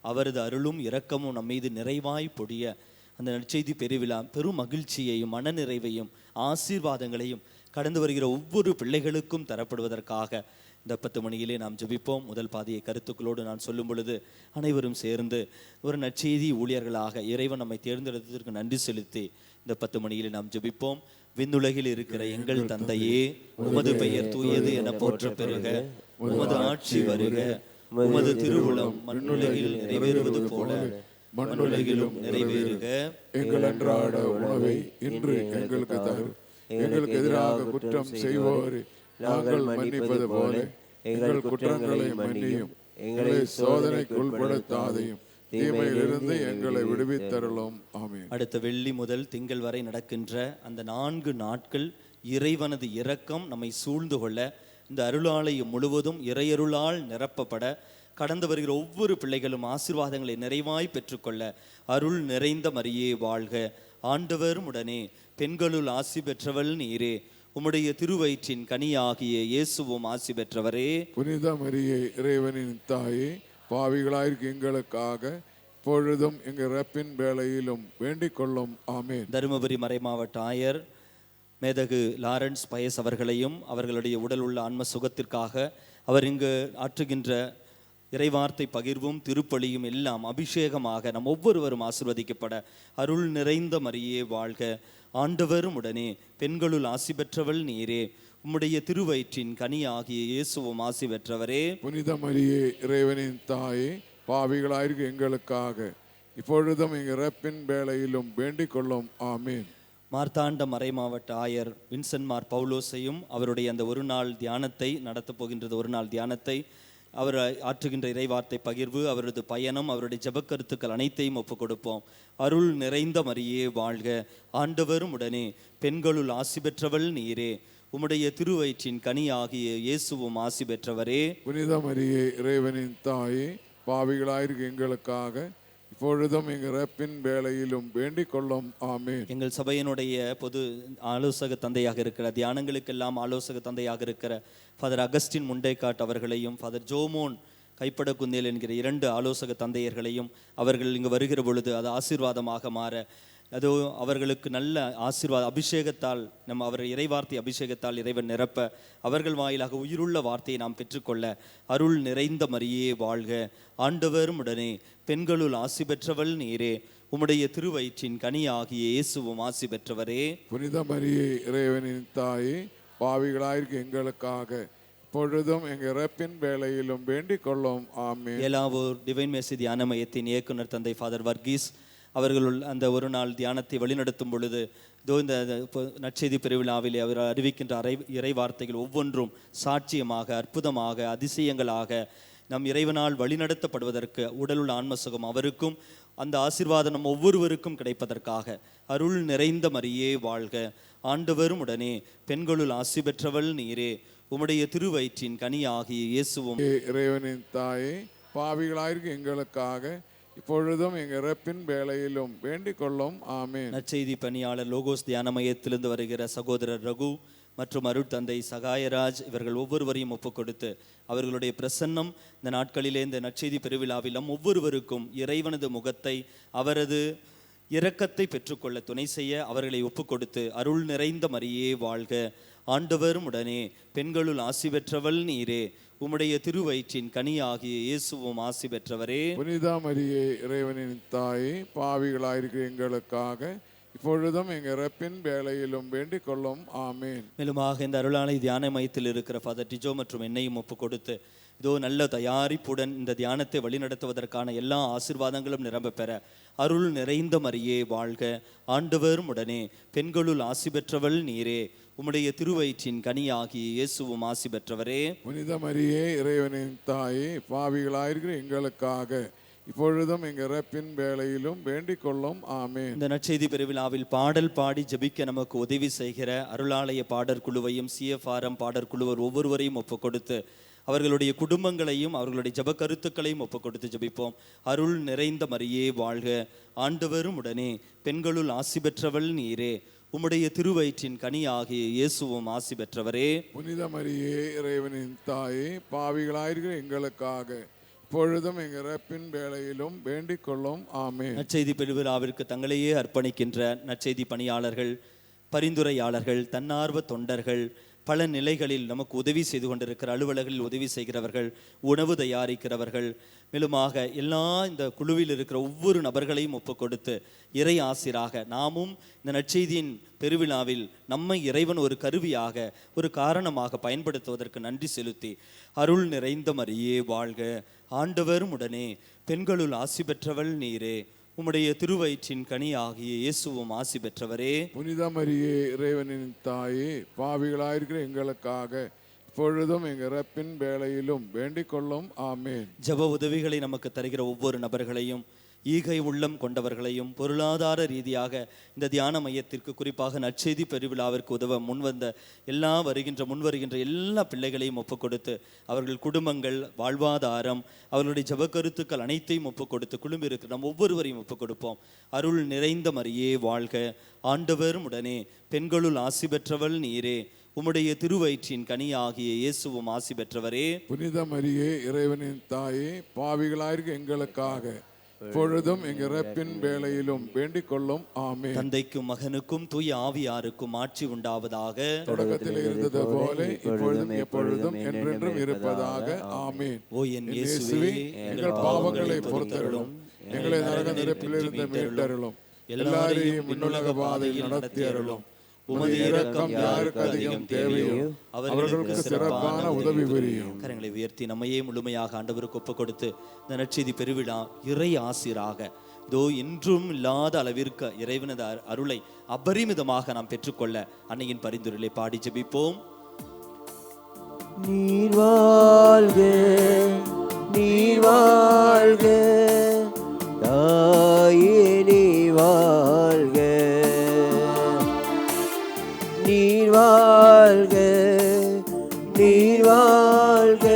அவரது அருளும் இரக்கமும் நம் மீது நிறைவாய் பொழிய அந்த நற்செய்தி பெருவிழா பெரும் மகிழ்ச்சியையும் மனநிறைவையும் ஆசீர்வாதங்களையும் கடந்து வருகிற ஒவ்வொரு பிள்ளைகளுக்கும் தரப்படுவதற்காக இந்த 10 மணியிலே நாம் ஜெபிப்போம். முதல் பாதியை கருத்துக்களோடு நான் சொல்லும் பொழுது அனைவரும் சேர்ந்து ஒரு நற்செய்தி ஊழியர்களாக இறைவன் நம்மை தேர்ந்தெடுத்ததற்கு நன்றி செலுத்தி இந்த 10 மணியிலே நாம் ஜெபிப்போம். விண்ணுலகில் இருக்கிற எங்கள் தந்தையே, உமது பெயர் தூயது என போற்ற பெறுக, உமது ஆட்சி வருக, உமது திருவுளம் மண்ணுலகில் நிறைவேறுவது போல மண்ணுலகிலும் நிறைவேறுக. எங்கள் அன்றாட உணவை இன்று எங்களுக்கு தரும். எங்களுக்கு எதிராக குற்றம் செய்வோரை நாங்கள் மன்னிப்பது போல எங்கள் குற்றங்களை மன்னியும். எங்களை சோதனைக்கு உட்படுத்தாதையும், தீமையிலிருந்து எங்களை விடுவித்தருளும். ஆமென். அடுத்த வெள்ளி முதல் திங்கள் வரை நடக்கின்ற அந்த 4 நாட்கள் இறைவனது இரக்கம் நம்மை சூழ்ந்து கொள்ள, இந்த அருளாலயம் முழுவதும் இறையருளால் நிரப்பப்பட, கடந்து வருகிற ஒவ்வொரு பிள்ளைகளும் ஆசீர்வாதங்களை நிறைவாய் பெற்றுக்கொள்ள, அருள் நிறைந்த மரியே வாழ்க, ஆண்டவர் உடனே, பெண்களுள் ஆசி பெற்றவள் நீரே, உம்முடைய திருவயிற்றின் கனியாகிய இயேசுவும் ஆசி பெற்றவரே. புனித மரியே, இறைவனின் தாயே, பாவிகளாயிருக்க எங்களுக்காக இப்பொழுதும் எங்கள் இறப்பின் வேளையிலும் வேண்டிக் கொள்ளும். ஆமென். தருமபுரி மறைமாவட்ட ஆயர் மேதகு லாரன்ஸ் பயஸ் அவர்களையும் அவர்களுடைய உடல் உள்ள ஆன்ம சுகத்திற்காக அவர் இங்கு ஆற்றுகின்ற இறைவார்த்தை பகிர்வும் திருப்பலியும் எல்லாம் அபிஷேகமாக நம் ஒவ்வொருவரும் ஆசீர்வதிக்கப்பட, அருள் நிறைந்த மரியே வாழ்க, ஆண்டவரும் உடனே, பெண்களுள் ஆசி பெற்றவள் நீரே, உம்முடைய திருவயிற்றின் கனியாகிய இயேசுவும் ஆசி பெற்றவரே. புனித மரியே, இறைவனின் தாயே, பாவிகளாயிருக்க எங்களுக்காக இப்பொழுதும் எங்கள் இறப்பின் வேளையிலும் வேண்டிக் கொள்ளும். ஆமென். மார்த்தாண்ட மறைமாவட்ட ஆயர் வின்சென்ட் மார் பவுலோஸையும் அவருடைய அந்த ஒரு நாள் தியானத்தை நடத்தப் போகின்றது. ஒரு நாள் தியானத்தை அவர் ஆற்றுகின்ற இறைவார்த்தை பகிர்வு, அவரது பயணம், அவருடைய ஜெபக்கருத்துக்கள் அனைத்தையும் ஒப்புக் கொடுப்போம். அருள் நிறைந்த மரியே வாழ்க, ஆண்டவரும் உடனே, பெண்களுள் ஆசி பெற்றவள் நீரே, உம்முடைய திருவயிற்றின் கனியாகிய இயேசுவும் ஆசி பெற்றவரே. புனித மரியே, இறைவனின் தாயே, பாவிகளாயிருக்க எங்களுக்காக இப்பொழுதும் எங்கள் இறப்பின் வேளையிலும் வேண்டிக் கொள்ளும். ஆமென். எங்கள் சபையினுடைய பொது ஆலோசக தந்தையாக இருக்கிற, தியானங்களுக்கெல்லாம் ஆலோசக தந்தையாக இருக்கிற ஃபாதர் அகஸ்டின் முண்டைக்காட் அவர்களையும், ஃபாதர் ஜோமோன் கைப்பட குந்தேல் என்கிற 2 ஆலோசக தந்தையர்களையும் அவர்கள் இங்கு வருகிற பொழுது அது ஆசீர்வாதமாக மாற, அதோ அவர்களுக்கு நல்ல ஆசீர்வாத அபிஷேகத்தால் அவர் இறைவார்த்தை அபிஷேகத்தால் இறைவன் நிரப்ப, அவர்கள் வாயிலாக உயிருள்ள வார்த்தையை நாம் பெற்றுக்கொள்ள, அருள் நிறைந்த மரியே வாழ்க, ஆண்டவரும் உடனே, பெண்களுள் ஆசி பெற்றவள் நீரே, உம்முடைய திருவயிற்றின் கனியாகிய இயேசுவும் ஆசி பெற்றவரே. புனித மரியே, இறைவனின் தாயே, பாவிகளாயிருக்க எங்களுக்காக இப்பொழுதும் எங்கள் இறப்பின் வேளையிலும் வேண்டிக் கொள்ளும். ஆமென். ஏலாவூர் டிவைன் மேசி தியான மையத்தின் இயக்குனர் தந்தை ஃபாதர் வர்கீஸ் அவர்கள் அந்த ஒரு நாள் தியானத்தை வழிநடத்தும் பொழுது, இதோ இந்த நற்செய்தி பெருவிழாவிலே அவர் அறிவிக்கின்ற இறை வார்த்தைகள் ஒவ்வொன்றும் சாட்சியமாக, அற்புதமாக, அதிசயங்களாக நம் இறைவனால் வழிநடத்தப்படுவதற்கு உடலுள்ள ஆன்ம சுகம் அவருக்கும் அந்த ஆசீர்வாதம் நம் ஒவ்வொருவருக்கும் கிடைப்பதற்காக அருள் நிறைந்த மரியே வாழ்க, ஆண்டவரும் உடனே பெண்களுள் ஆசி பெற்றவள் நீரே, உம்முடைய திருவயிற்றின் கனியாகிய இயேசுவும். இறைவனின் தாயே, பாவிகளாயிருக்கும் எங்களுக்காக இப்பொழுதும் எங்கள் இறப்பின் வேளையிலும் வேண்டிக் கொள்ளும். ஆமென். நற்செய்தி பணியாளர் லோகோஸ் தியான மையத்திலிருந்து வருகிற சகோதரர் ரகு மற்றும் அருட்தந்தை சகாயராஜ் இவர்கள் ஒவ்வொருவரையும் ஒப்புக்கொடுத்து அவர்களுடைய பிரசன்னம் இந்த நாட்களிலே இந்த நற்செய்தி பெருவிழாவிலும் ஒவ்வொருவருக்கும் இறைவனது முகத்தை அவரது இரக்கத்தை பெற்றுக்கொள்ள துணை செய்ய அவர்களை ஒப்புக்கொடுத்து அருள் நிறைந்த மரியே வாழ்க, ஆண்டவரும் உடனே பெண்களுள் ஆசி பெற்றவள் நீரே, உம்முடைய திருவயிற்றின் கனியாகிய இயேசுவும் ஆசி பெற்றவரே. புனித மரியே, இறைவனின் தாயே, பாவிகளாயிருக்கிற எங்களுக்காக இப்பொழுதும் எங்கள் இறப்பின் வேளையிலும் வேண்டிக் கொள்ளும். ஆமேன். மேலுமாக இந்த அருளாலை தியான மையத்தில் இருக்கிற ஃபாதர் டிஜோ மற்றும் என்னையும் ஒப்பு கொடுத்து இதோ நல்ல தயாரிப்புடன் இந்த தியானத்தை வழிநடத்துவதற்கான எல்லா ஆசீர்வாதங்களும் நிரம்ப பெற அருள் நிறைந்த மரியே வாழ்க, ஆண்டவரும் உடனே பெண்களுள் ஆசி பெற்றவள் நீரே, உம்முடைய திருவயிற்றின் கனியாகிய இயேசுவும் ஆசி பெற்றவரே. புனித மரியே, இறைவனின் தாயே, பாவிகளாயிருக்கிற எங்களுக்காக இப்பொழுதும் எங்கள் இறப்பின் வேளையிலும் வேண்டிக் கொள்ளும். ஆமென். இந்த நற்செய்தி பெருவிழாவில் பாடல் பாடி ஜெபிக்க நமக்கு உதவி செய்கிற அருளாலய பாடற் குழுவையும் CFRM பாடற் குழுவர் ஒவ்வொருவரையும் ஒப்பு கொடுத்து அவர்களுடைய குடும்பங்களையும் அவர்களுடைய ஜெப கருத்துக்களையும் ஒப்பு கொடுத்து ஜெபிப்போம். அருள் நிறைந்த மரியே வாழ்க, ஆண்டவரும் உடனே பெண்களுள் ஆசி பெற்றவள் நீரே, உம்முடைய திருவயிற்றின் கனியாகிய இயேசுவும் ஆசி பெற்றவரே. புனித மரியே, இறைவனின் தாயே, பாவிகளாயிருக்கிற எங்களுக்காக இப்பொழுதும் எங்கள் இறப்பின் வேளையிலும் வேண்டிக் கொள்ளும். ஆமென். நற்செய்தி பெருவிழாவிற்கு தங்களையே அர்ப்பணிக்கின்ற நற்செய்தி பணியாளர்கள், பரிந்துரையாளர்கள், தன்னார்வ தொண்டர்கள், பல நிலைகளில் நமக்கு உதவி செய்து கொண்டிருக்கிற அலுவலர்களில் உதவி செய்கிறவர்கள், உணவு தயாரிக்கிறவர்கள், மேலுமாக எல்லா இந்த குழுவில் இருக்கிற ஒவ்வொரு நபர்களையும் ஒப்பு கொடுத்து இறை ஆசிராக நாமும் இந்த நற்செய்தியின் பெருவிழாவில் நம்மை இறைவன் ஒரு கருவியாக ஒரு காரணமாக பயன்படுத்துவதற்கு நன்றி செலுத்தி அருள் நிறைந்த மரியே வாழ்க, ஆண்டவரும் உடனே பெண்களுள் ஆசி பெற்றவள் நீரே, உம்முடைய திருவயிற்றின் கனி ஆகிய இயேசுவும் ஆசி பெற்றவரே. புனித மரியே, இறைவனின் தாயே, பாவிகளாயிருக்கிற எங்களுக்காக இப்பொழுதும் எங்கள் இறப்பின் வேளையிலும் வேண்டிக் கொள்ளும். ஆமென். ஜெப உதவிகளை நமக்கு தருகிற ஒவ்வொரு நபர்களையும், ஈகை உள்ளம் கொண்டவர்களையும், பொருளாதார ரீதியாக இந்த தியான மையத்திற்கு குறிப்பாக நற்செய்தி பெருவிழாவிற்கு உதவ முன்வந்த முன்வருகின்ற எல்லா பிள்ளைகளையும் ஒப்புக் கொடுத்து அவர்கள் குடும்பங்கள், வாழ்வாதாரம், அவர்களுடைய ஜெப கருத்துக்கள் அனைத்தையும் ஒப்புக் கொடுத்து குழும்பி இருக்கிற நம் ஒவ்வொருவரையும் ஒப்புக் கொடுப்போம். அருள் நிறைந்த மரியே வாழ்க, ஆண்டவரும் உடனே பெண்களுள் ஆசி பெற்றவள் நீரே, உம்முடைய திருவயிற்றின் கனியாகிய இயேசுவும் ஆசி பெற்றவரே. புனித மரியே, இறைவனின் தாயே, பாவிகளாயிருக்கிற எங்களுக்காக இப்பொழுதும் எங்கள் இறப்பின் வேளையிலும் வேண்டிக் கொள்ளும். ஆமென். தந்தைக்கும் மகனுக்கும் தூய ஆவியாருக்கும் ஆட்சி உண்டாவதாக. தொடக்கத்தில் இருந்தது போல இப்பொழுதும் எப்பொழுதும் என்றென்றும் இருப்பதாக. ஆமென். ஓ என் இயேசுவே, எங்கள் பாவங்களை பொறுத்தருளும், எங்களை நரக நெருப்பிலிருந்து மீட்டருளும், எல்லாரையும் விண்ணுலக பாதையில் நடத்தி அருளும். உமது இரக்கம் யாருக்கு அதிகம் தேவையோ அவர்களுக்கு சிறப்பான உதவி புரியும். கரங்களை உயர்த்தி நம்மையே முழுமையாக ஆண்டவருக்கு ஒப்பு கொடுத்து இந்த நற்செய்தி பெருவிழா இறை ஆசிராக இதோ என்றும் இல்லாத அளவிற்கு இறைவனது அருளை அபரிமிதமாக நாம் பெற்றுக்கொள்ள அன்னையின் பரிந்துரையை பாடி ஜெபிப்போம். நீர் வாழ்க, நீர் வாழ்க, தாயே நீ வாழ்க, நீர் வாழ்க, நீர் வாழ்க,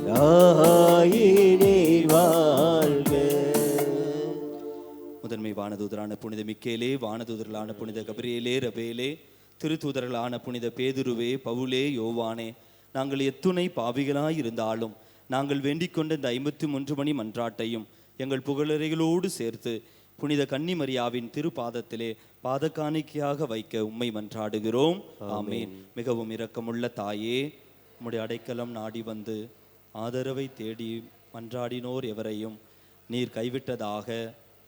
தாயே நீர் வாழ்க. முதன்மை வானதூதரான புனித மிக்கேலே, வானதூதர்களான புனித கபிரியேலே, ரபேலே, திருத்தூதர்களான புனித பேதுருவே, பவுலே, யோவானே, நாங்கள் எத்துணை பாவிகளாயிருந்தாலும் நாங்கள் வேண்டிக் கொண்ட இந்த 53 மணி மன்றாட்டையும் எங்கள் புகழறைகளோடு சேர்த்து புனித கன்னிமரியாவின் திருப்பாதத்திலே பாதகாணிக்கையாக வைக்க உம்மை மன்றாடுகிறோம். ஆமீன். மிகவும் இரக்கமுள்ள தாயே, உம்முடைய அடைக்கலம் நாடி வந்து ஆதரவை தேடி மன்றாடினோர் எவரையும் நீர் கைவிட்டதாக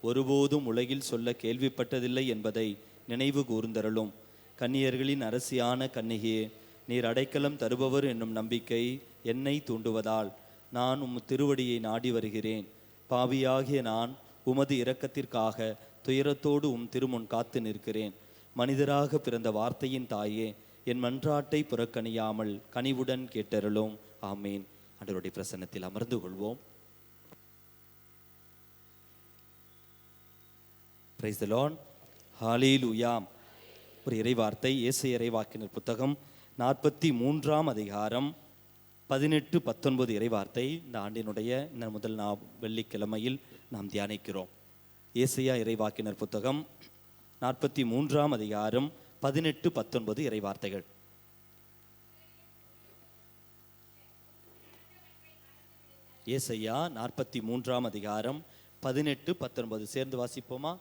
ஒருபோதும் உலகில் சொல்ல கேள்விப்பட்டதில்லை என்பதை நினைவு கூர்ந்தருளும். கன்னியர்களின் அரசியான கன்னிகையே, நீர் அடைக்கலம் தருபவர் என்னும் நம்பிக்கை என்னை தூண்டுவதால் நான் உம் திருவடியை நாடி வருகிறேன். பாவியாகிய நான் உமது இரக்கத்திற்காக துயரத்தோடு உம் திருமுன் காத்து நிற்கிறேன். மனிதராக பிறந்த வார்த்தையின் தாயே, என் மன்றாட்டை புறக்கணியாமல் கனிவுடன் கேட்டருளும். ஆமீன். ஆண்டவருடைய பிரசன்னத்தில் அமர்ந்து கொள்வோம். Praise the Lord. ஹல்லேலூயா. ஒரு இறைவார்த்தை ஏசாயா இறைவாக்கினர் புத்தகம் 43ஆம் அதிகாரம் 18-19 இறைவார்த்தை இந்த ஆண்டினுடைய இந்த முதல் வெள்ளிக்கிழமையில் நாம் தியானிக்கிறோம். ஏசாயா இறைவாக்கினர் புத்தகம் 43ஆம் அதிகாரம் 18-19 இறைவார்த்தைகள். ஏசாயா 43ஆம் அதிகாரம் 18-19 சேர்ந்து வாசிப்போமா?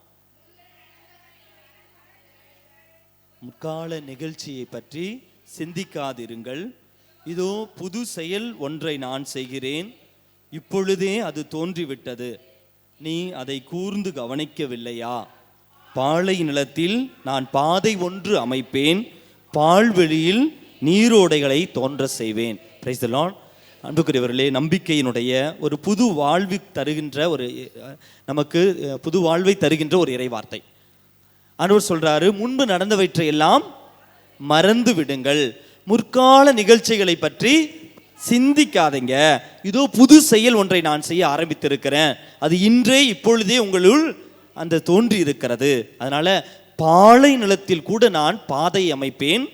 முற்கால நிகழ்ச்சியை பற்றி சிந்திக்காதிருங்கள், இதோ புது செயல் ஒன்றை நான் செய்கிறேன், இப்பொழுதே அது தோன்றிவிட்டது, நீ அதை கூர்ந்து கவனிக்கவில்லையா? பாலை நிலத்தில் நான் பாதை ஒன்று அமைப்பேன், பால்வெளியில் நீரோடைகளை தோன்ற செய்வேன். Price the Lord. அன்புக்குரியவர்களே, நம்பிக்கையினுடைய ஒரு புது வாழ்வு தருகின்ற நமக்கு புது வாழ்வை தருகின்ற ஒரு இறைவார்த்தை. ஆண்டவர் சொல்றாரு, முன்பு நடந்தவற்றை எல்லாம் மறந்து விடுங்கள், முற்கால நிகழ்ச்சிகளை பற்றி சிந்திக்காதீங்க, இதோ புது செயல் ஒன்றை நான் செய்ய ஆரம்பித்திருக்கிறேன், அது இன்றே இப்பொழுதே உங்களுள் அந்த தோன்றி இருக்கிறது. அதனால பாலை நிலத்தில் கூட நான் பாதை அமைப்பேன்,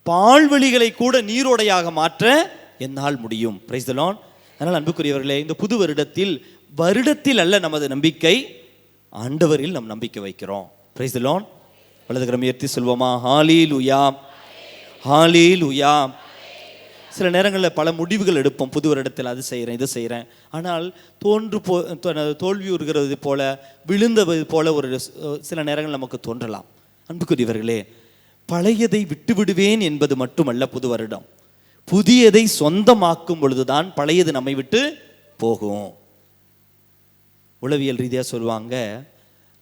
பால்வெளிகளை கூட நீரோடையாக மாற்ற என்னால் முடியும். Price the Lord. அதனால் அன்புக்குரியவர்களே, இந்த புது வருடத்தில் அல்ல நமது நம்பிக்கை, ஆண்டவரில் நம் நம்பிக்கை வைக்கிறோம். Price the Lord. வலதுகரம் உயர்த்தி சொல்வோமா? ஹல்லேலூயா, ஹல்லேலூயா. சில நேரங்களில் பல முடிவுகள் எடுப்போம், புது வருடத்தில் அது செய்கிறேன் இது செய்கிறேன், ஆனால் தோல்வியுறுகிறது போல விழுந்தது போல ஒரு சில நேரங்கள் நமக்கு தோன்றலாம். அன்புக்குரியவர்களே, பழையதை விட்டு விடுவேன் என்பது மட்டுமல்ல புது வருடம், புதியதை சொந்தமாக்கும் பொழுதுதான் பழையது நம்மை விட்டு போகும். உளவியல் ரீதியாக சொல்லுவாங்க,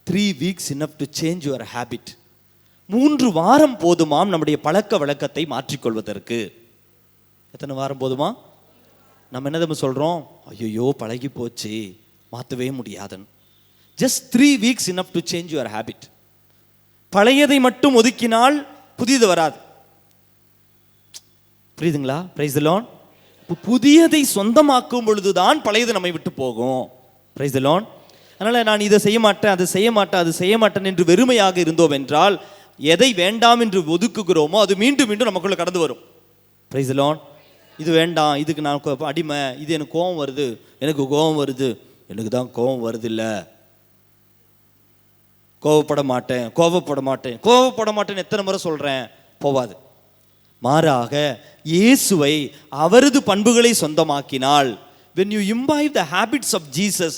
3 weeks enough to change your habit. 3 வாரம் போதுமாம் நம்முடைய பழக்க வழக்கத்தை மாற்றிக்கொள்வதற்கு. எத்தனை வாரம் போதுமா? நம்ம என்ன சொல்றோம்? ஐயோ பழகி போச்சு, மாற்றவே முடியாதுன்னு. Just 3 weeks enough to change your habit. பழையதை மட்டும் ஒதுக்கினால் புதியது வராது. புரியுதுங்களா? Price the Lord. புதியதை சொந்தமாக்கும் பொழுதுதான் பழையது நம்மை விட்டு போகும். Price the Lord. அதனால நான் இதை செய்ய மாட்டேன், அது செய்ய மாட்டேன், அது செய்ய மாட்டேன் என்று வெறுமையாக இருந்தோம் என்றால், எதை வேண்டாம் என்று ஒதுக்குகிறோமோ அது மீண்டும் மீண்டும் நமக்குள்ள கடந்து வரும். Price the Lord. இது வேண்டாம், இதுக்கு நான் அடிமை, இது எனக்கு கோபம் வருது, எனக்கு கோபம் வருது, எனக்கு தான் கோபம் வருது இல்லை, கோபப்பட மாட்டேன், கோபப்பட மாட்டேன், கோபப்பட மாட்டேன்னு எத்தனை முறை சொல்றேன், போவாது. மாறாக இயேசுவை அவரது பண்புகளை சொந்தமாக்கினால், when you imbibe the habits of Jesus,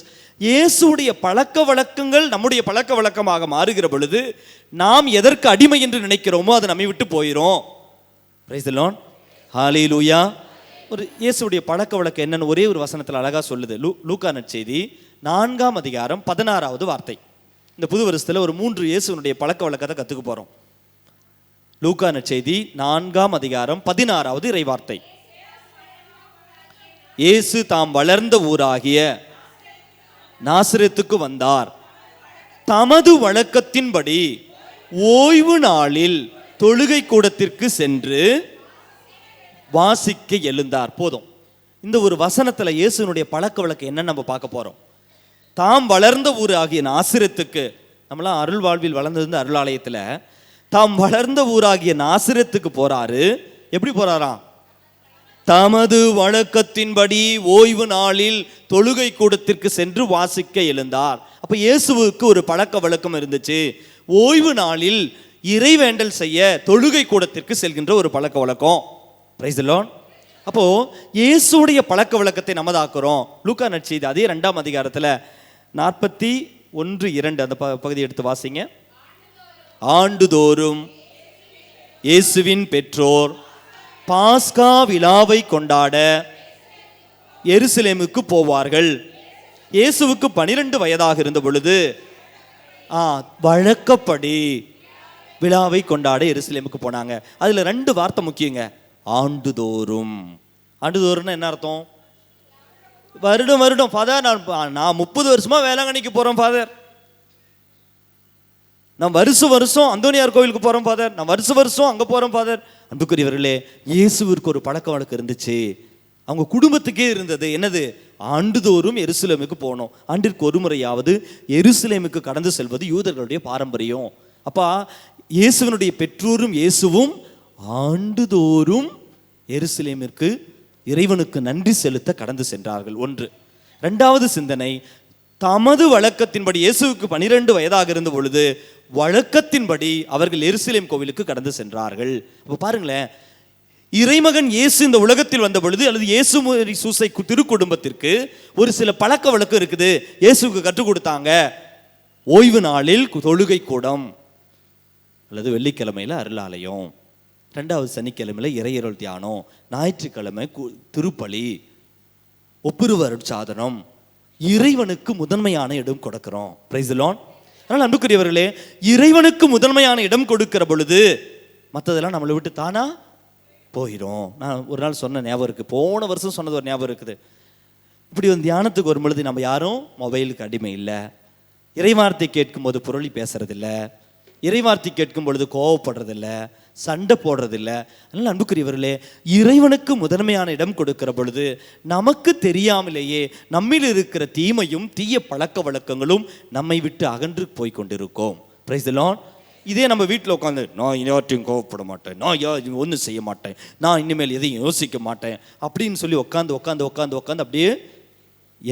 இயேசுடைய பழக்க வழக்கங்கள் நம்முடைய பழக்க வழக்கமாக மாறுகிற பொழுது நாம் எதற்கு அடிமை என்று நினைக்கிறோமோ அது நம்மை விட்டு போயிடும். Praise the Lord. ஹல்லேலூயா. ஒரு இயேசுடைய பழக்க வழக்கம் என்னன்னு ஒரே ஒரு வசனத்தில் அழகா சொல்லுது. லூக்கா நற்செய்தி 4ஆம் அதிகாரம் 16வது வார்த்தை. இந்த புது வருஷத்துல ஒரு 3 இயேசுனுடைய பழக்க வழக்கத்தை கத்துக்க போறோம். லூக்கா நற்செய்தி 4ஆம் அதிகாரம் 16வது இறைவார்த்தை. இயேசு தாம் வளர்ந்த ஊராகிய நாசரேத்துக்கு வந்தார், தமது வழக்கத்தின்படி ஓய்வு நாளில் தொழுகை கூடத்திற்கு சென்று வாசிக்க எழுந்தார். போதும். இந்த ஒரு வசனத்துல இயேசுனுடைய பழக்க வழக்கம் என்ன நம்ம பார்க்க போறோம். தாம் வளர்ந்த ஊர் ஆகிய நாசரேத்துக்கு, நம்மளாம் அருள் வாழ்வில் வளர்ந்தது அருளாலயத்துல, தாம் வளர்ந்த ஊராகிய நாசரேத்துக்கு போறாரு. எப்படி போறாராம்? தமது வழக்கத்தின்படி ஓய்வு நாளில் தொழுகை கூடத்திற்கு சென்று வாசிக்க எழுந்தார். அப்ப இயேசுவுக்கு ஒரு பழக்க வழக்கம் இருந்துச்சு. ஓய்வு நாளில் இறைவேண்டல் செய்ய தொழுகை கூடத்திற்கு செல்கின்ற ஒரு பழக்க வழக்கம். Price the Lord. அப்போ இயேசுடைய பழக்க வழக்கத்தை நமதாக்குறோம். லூக்கா நற்செய்தி அதே 2ஆம் அதிகாரத்துல 41:2 அந்த பகுதி எடுத்து வாசிங்க. ஆண்டுதோறும் இயேசுவின் பெற்றோர் பாஸ்கா விழாவை கொண்டாட எருசலேமுக்கு போவார்கள். இயேசுவுக்கு 12 வயதாக இருந்த பொழுது வழக்கப்படி விழாவை கொண்டாட எருசலேமுக்கு போனாங்க. அதுல 2 வார்த்தை முக்கியங்க. ஆண்டுதோறும். ஆண்டுதோறும்னா என்ன அர்த்தம்? வருடம் வருடம். ஃபாதர், நான் 30 வருஷமா வேளாங்கண்ணிக்கு போறேன் ஃபாதர், நான் வருஷம் அந்தோனியார் கோவிலுக்கு போறோம் ஃபாதர், நான் வருஷம் அங்க போறோம் ஃபாதர். அன்புக்குரியவர்களே, இயேசுவிற்கு ஒரு பழக்க வழக்கம் இருந்துச்சு. அவங்க குடும்பத்துக்கே இருந்தது என்னது? ஆண்டுதோறும் எருசலேமுக்கு போகணும். ஆண்டிற்கு ஒரு முறையாவது எருசலேமுக்கு கடந்து செல்வது யூதர்களுடைய பாரம்பரியம். அப்பா, இயேசுவினுடைய பெற்றோரும் இயேசுவும் ஆண்டுதோறும் எருசலேமிற்கு இறைவனுக்கு நன்றி செலுத்த கடந்து சென்றார்கள். ஒன்று. இரண்டாவது சிந்தனை, தமது வழக்கத்தின்படி இயேசுவுக்கு 12 வயதாக இருந்த பொழுது வழக்கத்தின்படி அவர்கள் எருசலேம் கோவிலுக்கு கடந்து சென்றார்கள். அப்போ பாருங்களேன், இறைமகன் இயேசு இந்த உலகத்தில் வந்த பொழுது அல்லது இயேசு சூசை திருக்குடும்பத்திற்கு ஒரு சில பழக்க வழக்கம் இருக்குது. இயேசுக்கு கற்றுக் கொடுத்தாங்க. ஓய்வு நாளில் தொழுகை கூடம் அல்லது வெள்ளிக்கிழமையில அருளாலயம், 2வது சனிக்கிழமையில இறையருள் தியானம், ஞாயிற்றுக்கிழமை திருப்பலி, ஒப்புருவர் சாதனம், இறைவனுக்கு முதன்மையான இடம் கொடுக்கிறோம். Price the Lord. அதனால் அன்புக்குரியவர்களே, இறைவனுக்கு முதன்மையான இடம் கொடுக்கிற பொழுது மற்றதெல்லாம் நம்மளை விட்டு தானா போயிடும். நான் ஒரு நாள் சொன்ன ஞாபகம் இருக்குது, போன வருஷம் சொன்னது ஒரு ஞாபகம் இருக்குது. இப்படி ஒரு தியானத்துக்கு வரும் பொழுது நம்ம யாரும் மொபைலுக்கு அடிமை இல்லை, இறைவார்த்தை கேட்கும்போது புரளி பேசுறதில்ல, இறைவார்த்தை கேட்கும் பொழுது கோவப்படுறதில்ல, சண்டை போடுறதில்ல. அதனால் அன்புக்குரியவர்களே, இறைவனுக்கு முதன்மையான இடம் கொடுக்கிற பொழுது நமக்கு தெரியாமலேயே நம்மில் இருக்கிற தீமையும் தீய பழக்க வழக்கங்களும் நம்மை விட்டு அகன்று போய் கொண்டிருக்கோம். Price the Lord. இதே நம்ம வீட்டில் உட்காந்து நான் யார்ட்டையும் கோவப்பட மாட்டேன், நான் ஒன்றும் செய்ய மாட்டேன், நான் இனிமேல் எதையும் யோசிக்க மாட்டேன் அப்படின்னு சொல்லி உட்காந்து அப்படியே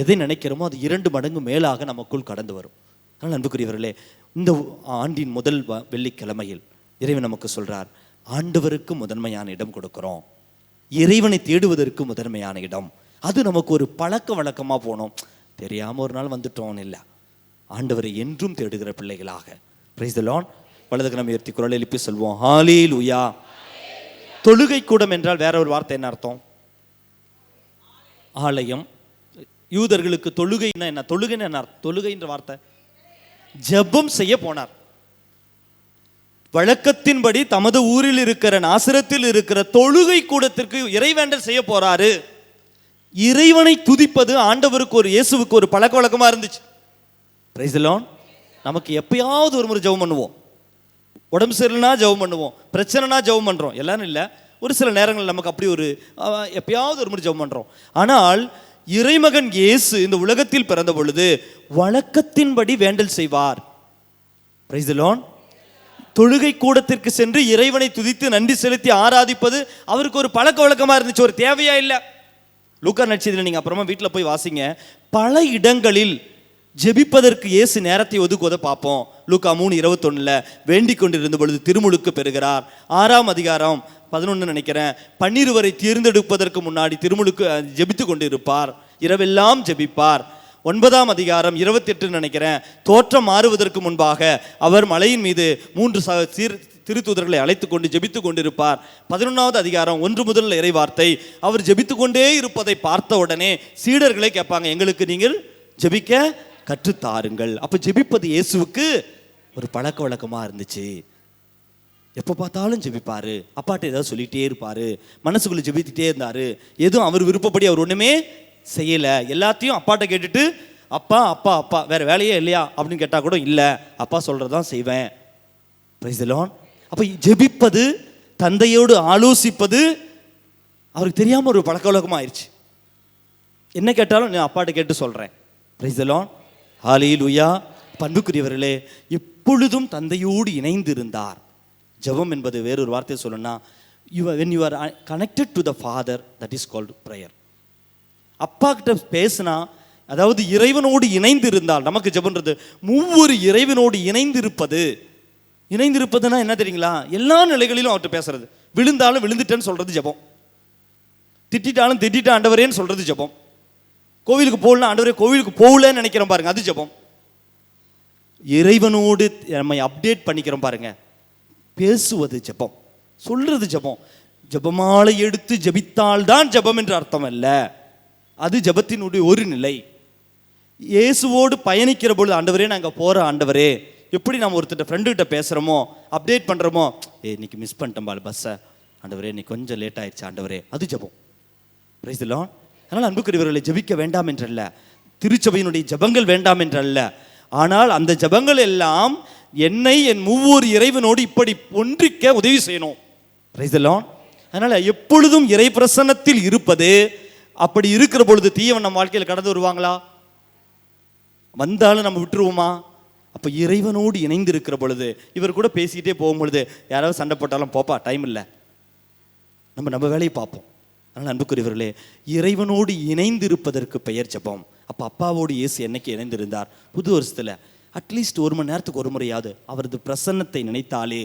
எதை நினைக்கிறோமோ அது 2 மடங்கு மேலாக நமக்குள் கடந்து வரும். அதனால் அன்புக்குரியவர்களே, இந்த ஆண்டின் முதல் வெள்ளிக்கிழமையில் இறைவன் நமக்கு சொல்றார், ஆண்டவருக்கு முதன்மையான இடம் கொடுக்கிறோம், இறைவனை தேடுவதற்கு முதன்மையான இடம். அது நமக்கு ஒரு பழக்க வழக்கமாக போனோம், தெரியாமல் ஒரு நாள் வந்துட்டோம் இல்லை, ஆண்டவரை என்றும் தேடுகிற பிள்ளைகளாக. Price the Lord. வலதுக்கு நம்ம உயர்த்தி குரல் எழுப்பி சொல்வோம், ஹல்லேலூயா. தொழுகை கூடம் என்றால் வேற ஒரு வார்த்தை என்ன அர்த்தம்? ஆலயம். யூதர்களுக்கு தொழுகைன்னா என்ன? தொழுகைன்னு என்ன அர்த்தம்? தொழுகைன்ற வார்த்தை ஜெபம் செய்ய போனார். வழக்கத்தின்படி தமது ஊரில் இருக்கிற நாசரத்தில் இருக்கிற தொழுகை கூடத்திற்கு இறைவேண்டல் செய்ய போறாரு. இறைவனை துதிப்பது ஆண்டவருக்கு ஒரு இயேசுவுக்கு ஒரு பழக்க வழக்கமா இருந்துச்சு. Price the Lord. நமக்கு எப்பயாவது ஒரு முறை ஜெபம் பண்ணுவோம், உடம்பு சரியில்லைனா ஜெபம் பண்ணுவோம், பிரச்சனைனா ஜெபம் பண்ணுறோம், எல்லாரும் இல்லை, ஒரு சில நேரங்கள் நமக்கு அப்படி ஒரு எப்பயாவது ஒரு முறை ஜெபம் பண்ணுறோம். ஆனால் இறைமகன் இயேசு இந்த உலகத்தில் பிறந்த பொழுது வழக்கத்தின்படி வேண்டல் செய்வார். Price the Lord. தொழுகை கூடத்திற்கு சென்று இறைவனை துதித்து நன்றி செலுத்தி ஆராதிப்பது அவருக்கு ஒரு பழக்க வழக்கமாக இருந்துச்சு, ஒரு தேவையா இல்லை. லூக்கா நற்செய்தியில் நீங்கள் அப்புறமா வீட்டில் போய் வாசிங்க, பல இடங்களில் ஜெபிப்பதற்கு இயேசு நேரத்தை ஒதுக்குவதை பார்ப்போம். லூக்கா 3:21 வேண்டிக் கொண்டிருந்த பொழுது திருமுழுக்கு பெறுகிறார். 6ஆம் அதிகாரம் 11 நினைக்கிறேன், 12 தேர்ந்தெடுப்பதற்கு முன்னாடி திருமுழுக்கு ஜெபித்து கொண்டு இருப்பார், இரவெல்லாம் ஜெபிப்பார். 9ஆம் அதிகாரம் 28 நினைக்கிறேன், தோற்றம் மாறுவதற்கு முன்பாக அவர் மலையின் மீது 3 திருத்தூதர்களை அழைத்து கொண்டு ஜெபித்து கொண்டிருப்பார். 11வது அதிகாரம் 1 முதல் இறைவார்த்தை, அவர் ஜெபித்து கொண்டே இருப்பதை பார்த்த உடனே சீடர்களை கேட்பாங்க, எங்களுக்கு நீங்கள் ஜெபிக்க கற்றுத்தாருங்கள். அப்ப ஜெபிப்பது இயேசுவுக்கு ஒரு பழக்க வழக்கமா இருந்துச்சு. எப்போ பார்த்தாலும் ஜெபிப்பாரு, அப்பாட்ட ஏதாவது சொல்லிட்டே இருப்பாரு, மனசுக்குள்ள ஜெபித்துட்டே இருந்தாரு. எதுவும் அவர் விருப்பப்படி அவர் ஒண்ணுமே செய்யல, எல்லாத்தையும் அப்பாட்ட கேட்டுட்டு அப்பா அப்பா அப்பா வேற வேலையே இல்லையா அப்படின்னு கேட்டா கூட இல்லை, அப்பா சொல்றதான் செய்வேன். Price the Lord. அப்ப ஜெபிப்பது, தந்தையோடு ஆலோசிப்பது அவருக்கு தெரியாம ஒரு பழக்க வழக்கமா ஆயிடுச்சு. என்ன கேட்டாலும் நான் அப்பாட்ட கேட்டு சொல்றேன். Price the Lord. ஹல்லேலூயா. பண்புக்குரியவர்களே, எப்பொழுதும் தந்தையோடு இணைந்து இருந்தார். ஜெபம் என்பது வேறொரு வார்த்தை சொல்லணும்னா, when you are connected to the Father, that is called prayer. அப்பா கிட்ட பேசினா, அதாவது இறைவனோடு இணைந்து இருந்தால் நமக்கு ஜெபம்ன்றது ஒவ்வொரு இறைவனோடு இணைந்திருப்பதுன்னா என்ன தெரியுங்களா? எல்லா நிலைகளிலும் அவர்கிட்ட பேசுறது, விழுந்தாலும் விழுந்துட்டேன்னு சொல்றது ஜெபம், திட்டாலும் திட்ட ஆண்டவரேன்னு சொல்றது ஜெபம், கோவிலுக்கு போகலாம் ஆண்டவரே கோவிலுக்கு போகலன்னு நினைக்கிறோம் பாருங்க, அது ஜெபம். இறைவனோடு நம்ம அப்டேட் பண்ணிக்கிறோம் பாருங்க, பேசுவது ஜெபம், சொல்றது ஜெபம். ஜெபமாலை எடுத்து ஜெபித்தால்தான் ஜெபம் என்று அர்த்தம் அல்ல, அது ஜெபத்தினுடைய ஒரு நிலை. இயேசுவோடு பயணிக்கிற பொழுது ஆண்டவரே நாங்கள் போகிற ஆண்டவரே, எப்படி நம்ம ஒருத்தர் ஃப்ரெண்டுகிட்ட பேசுகிறோமோ அப்டேட் பண்ணுறோமோ, இன்னைக்கு மிஸ் பண்ணிட்டோம் பால் பஸ்ஸை ஆண்டவரே, இன்னைக்கு கொஞ்சம் லேட் ஆயிடுச்சு ஆண்டவரே, அது ஜெபம். Price the Lord. அதனால் அன்புக்குரியவர்களை ஜெபிக்க வேண்டாம் என்றல்ல, திருச்சபையினுடைய ஜெபங்கள் வேண்டாம் என்றல்ல, ஆனால் அந்த ஜெபங்கள் எல்லாம் என்னை என் ஒவ்வொரு இறைவனோடு இப்படி ஒன்றிக்க உதவி செய்யணும். Price the Lord. அதனால் எப்பொழுதும் இறை பிரசன்னத்தில் இருப்பது அப்படி இருக்கிற பொழுது தீயவன் நம்ம வாழ்க்கையில் கடந்து வருவாங்களா? வந்தாலும் நம்ம விட்டுருவோமா? அப்போ இறைவனோடு இணைந்து இருக்கிற பொழுது, இவர் கூட பேசிக்கிட்டே போகும் பொழுது யாராவது சண்டை போட்டாலும் போப்பா டைம் இல்லை, நம்ம வேலையை பார்ப்போம். அதனால் அன்புக்குரியவர்களே, இறைவனோடு இணைந்து இருப்பதற்கு பெயர் ஜெபம். அப்போ அப்பாவோடு இயேசு என்னைக்கு இணைந்திருந்தார்? புது வருஷத்தில் அட்லீஸ்ட் 1 மணி நேரத்துக்கு ஒரு முறையாவது அவரது பிரசன்னத்தை நினைத்தாலே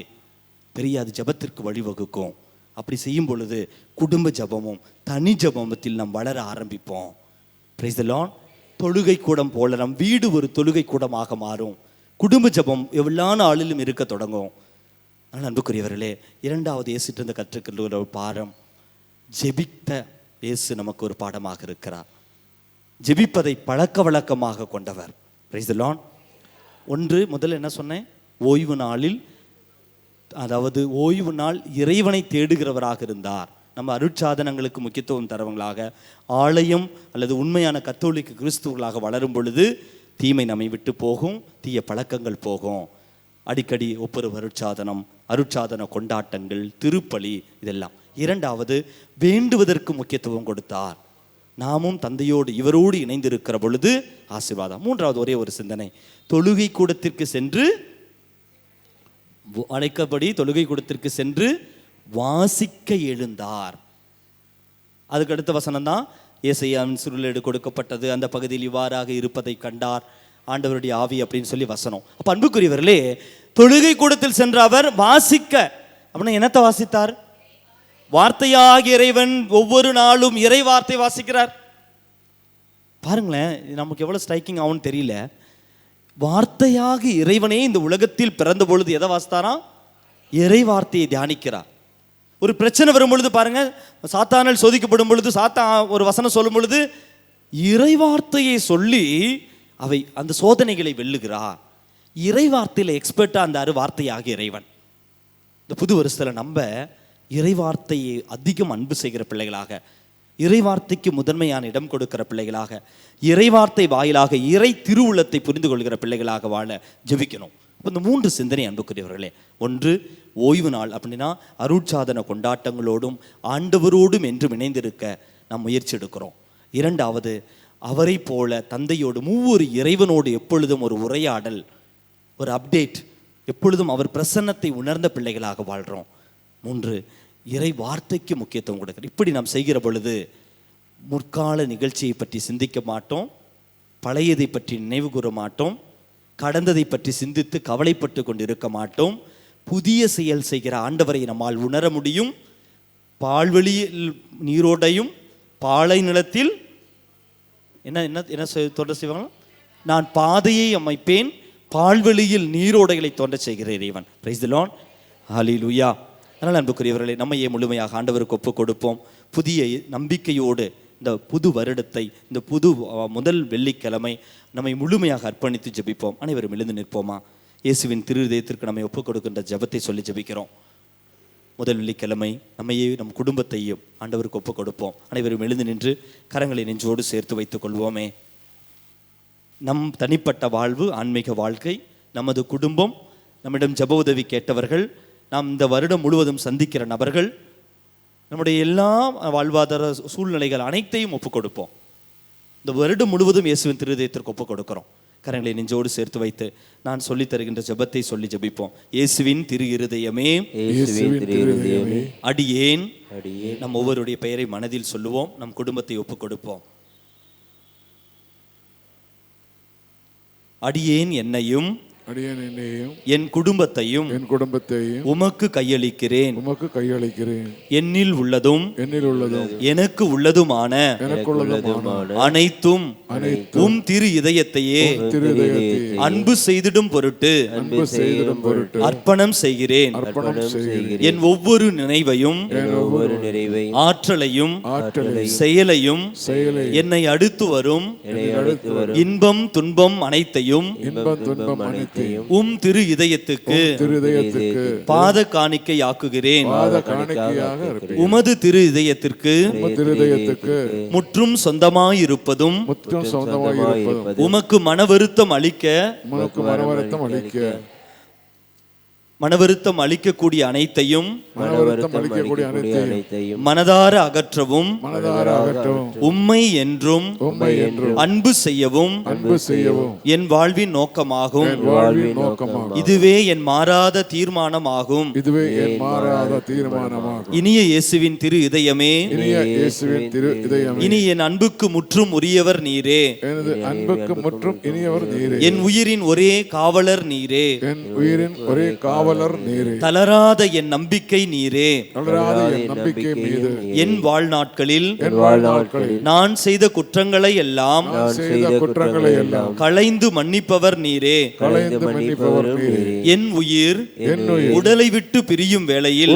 பெரிய அது ஜெபத்திற்கு வழிவகுக்கும். அப்படி செய்யும் பொழுது குடும்ப ஜெபமும் தனி ஜெபத்தில் நாம் வளர ஆரம்பிப்போம். Price the Lord. தொழுகை கூடம் போல நம் வீடு ஒரு தொழுகை கூடமாக மாறும். குடும்ப ஜெபம் எவ்வளோ நாளிலும் இருக்க தொடங்கும். ஆனால் அன்புக்குரியவர்களே, 2வது இயேசுட்டு கற்றுக்கிற ஒரு பாடம், ஜெபித்த இயேசு நமக்கு ஒரு பாடமாக இருக்கிறார். ஜெபிப்பதை பழக்க வழக்கமாக கொண்டவர். Price the Lord. முதல்ல என்ன சொன்னேன்? ஓய்வு நாளில், அதாவது ஓய்வு நாள் இறைவனை தேடுகிறவராக இருந்தார். நம்ம அருட்சாதனங்களுக்கு முக்கியத்துவம் தரவங்களாக, ஆலயம் அல்லது உண்மையான கத்தோலிக்க கிறிஸ்துவர்களாக வளரும் பொழுது தீமை நம்மை விட்டு போகும், தீய பழக்கங்கள் போகும். அடிக்கடி ஒவ்வொரு அருட்சாதன கொண்டாட்டங்கள், திருப்பலி, இதெல்லாம். 2வது வேண்டுவதற்கு முக்கியத்துவம் கொடுத்தார். நாமும் தந்தையோடு இவரோடு இணைந்திருக்கிற பொழுது ஆசீர்வாதம். 3வது ஒரே ஒரு சிந்தனை, தொழுகை கூடத்திற்கு சென்று அழைக்கப்படி தொழுகை கூடத்திற்கு சென்று வாசிக்க எழுந்தார். அதுக்கு அடுத்த வசனம் தான் ஏசாயாவின் சுருளேடு கொடுக்கப்பட்டது, அந்த பகுதியில் இவ்வாறாக இருப்பதை கண்டார் ஆண்டவருடைய ஆவி அப்படின்னு சொல்லி வசனம். அப்ப அன்புக்குரியவர்களே, தொழுகை கூடத்தில் சென்ற அவர் வாசிக்க, அப்படின்னா என்னத்தை வாசித்தார்? வார்த்தையாகிய இறைவன் ஒவ்வொரு நாளும் இறை வார்த்தை வாசிக்கிறார். பாருங்களேன், நமக்கு எவ்வளவு ஸ்ட்ரைக்கிங் ஆகும்னு தெரியல. வார்த்தையாக இறைவனே இந்த உலகத்தில் பிறந்த பொழுது எதை வாசித்தாராம்? இறை வார்த்தையை தியானிக்கிறார். ஒரு பிரச்சனை வரும் பொழுது பாருங்க, சாத்தானால் சோதிக்கப்படும் பொழுது சாத்தான் ஒரு வசனம் சொல்லும் பொழுது இறை வார்த்தையை சொல்லி அவை அந்த சோதனைகளை வெல்லுகிறார். இறை வார்த்தையில எக்ஸ்பர்ட்டா அந்த வார்த்தையாக இறைவன். இந்த புது வருஷத்துல நம்ம இறை வார்த்தையை அதிகம் அன்பு செய்கிற பிள்ளைகளாக, இறை வார்த்தைக்கு முதன்மையான இடம் கொடுக்கிற பிள்ளைகளாக, இறை வார்த்தை வாயிலாக இறை திருவுள்ளத்தை புரிந்து கொள்கிற பிள்ளைகளாக வாழ ஜெபிக்கணும். இப்போ இந்த 3 சிந்தனை அன்புக்குரியவர்களே. 1, ஓய்வு நாள் அப்படின்னா அருட்சாதன கொண்டாட்டங்களோடும் ஆண்டவரோடும் என்றும் இணைந்திருக்க நாம் முயற்சி எடுக்கிறோம். 2வது, அவரை போல தந்தையோடு ஒவ்வொரு இறைவனோடு எப்பொழுதும் ஒரு உரையாடல், ஒரு அப்டேட், எப்பொழுதும் அவர் பிரசன்னத்தை உணர்ந்த பிள்ளைகளாக வாழ்கிறோம். 3, இறை வார்த்தைக்கு முக்கியத்துவம் கொடுக்கிறோம். இப்படி நாம் செய்கிற பொழுது முற்கால நிகழ்ச்சியை பற்றி சிந்திக்க மாட்டோம், பழையதை பற்றி நினைவு கூற மாட்டோம், கடந்ததை பற்றி சிந்தித்து கவலைப்பட்டு கொண்டு இருக்க மாட்டோம். புதிய செயல் செய்கிற ஆண்டவரை நம்மால் உணர முடியும். பால்வெளியில் நீரோடையும் பாலை நிலத்தில் என்ன என்ன என்ன தொடர் செய்வாங்க? நான் பாதையை அமைப்பேன், பால்வெளியில் நீரோடைகளை தோன்ற செய்கிற இறைவன். Praise the Lord. ஹல்லேலூயா. அதனால் அன்புக்குரியவர்களே, நம்மையே முழுமையாக ஆண்டவருக்கு ஒப்பு கொடுப்போம். புதிய நம்பிக்கையோடு இந்த புது வருடத்தை, இந்த புது முதல் வெள்ளிக்கிழமை நம்மை முழுமையாக அர்ப்பணித்து ஜெபிப்போம். அனைவரும் எழுந்து நிற்போமா? இயேசுவின் திருதயத்திற்கு நம்மை ஒப்புக் கொடுக்கின்ற ஜெபத்தை சொல்லி ஜெபிக்கிறோம். முதல் வெள்ளிக்கிழமை நம்மையே நம் குடும்பத்தையும் ஆண்டவருக்கு ஒப்புக் கொடுப்போம். அனைவரும் எழுந்து நின்று கரங்களை நெஞ்சோடு சேர்த்து வைத்துக் கொள்வோமே. நம் தனிப்பட்ட வாழ்வு, ஆன்மீக வாழ்க்கை, நமது குடும்பம், நம்மிடம் ஜெப உதவி கேட்டவர்கள், நாம் இந்த வருடம் முழுவதும் சந்திக்கிற நபர்கள், நம்முடைய எல்லா வாழ்வாதார சூழ்நிலைகள் அனைத்தையும் ஒப்புக் கொடுப்போம். இந்த வருடம் முழுவதும் இயேசுவின் திருதயத்திற்கு ஒப்புக் கொடுக்கிறோம். கரங்களை நெஞ்சோடு சேர்த்து வைத்து நான் சொல்லித் தருகின்ற ஜெபத்தை சொல்லி ஜெபிப்போம். இயேசுவின் திரு இருதயமே, அடியேன். நம் ஒவ்வொருடைய பெயரை மனதில் சொல்லுவோம். நம் குடும்பத்தை ஒப்புக் கொடுப்போம். அடியேன் என்னையும் என் குடும்பத்தையும் உமக்கு கையளிக்கிறேன். என்னில் உள்ளதும் எனக்கு உள்ளதுமான அனைத்தும் உம் திரு இதயத்தையே அன்பு செய்திடும் பொருட்டு அர்ப்பணம் செய்கிறேன். என் ஒவ்வொரு நினைவையும் ஆற்றலையும் செயலையும் என்னை அடுத்து வரும் இன்பம் துன்பம் அனைத்தையும் உம் திரு இதயத்துக்கு பாத காணிக்கை ஆக்குகிறேன். உமது திரு இதயத்திற்கு முற்றும் சொந்தமாயிருப்பதும் உமக்கு மன வருத்தம் அளிக்க மனவருத்தம் அளிக்கக்கூடிய அனைத்தையும் மனதார அகற்றவும் உம்மை என்றும் அன்பு செய்யவும் என் வாழ்வின் நோக்கமாகும். இதுவே என் மாறாத தீர்மானமாகும். இனிய இயேசுவின் திரு இதயமே, இனி என் அன்புக்கு முற்றும் உரியவர் நீரே. என் உயிரின் ஒரே காவலர் நீரே. தளராத என் நம்பிக்கை நீரே. என் வாழ்நாட்களில் நான் செய்த குற்றங்களை எல்லாம் களைந்து மன்னிப்பவர் நீரே. என் உயிர் உடலை விட்டு பிரியும் வேளையில்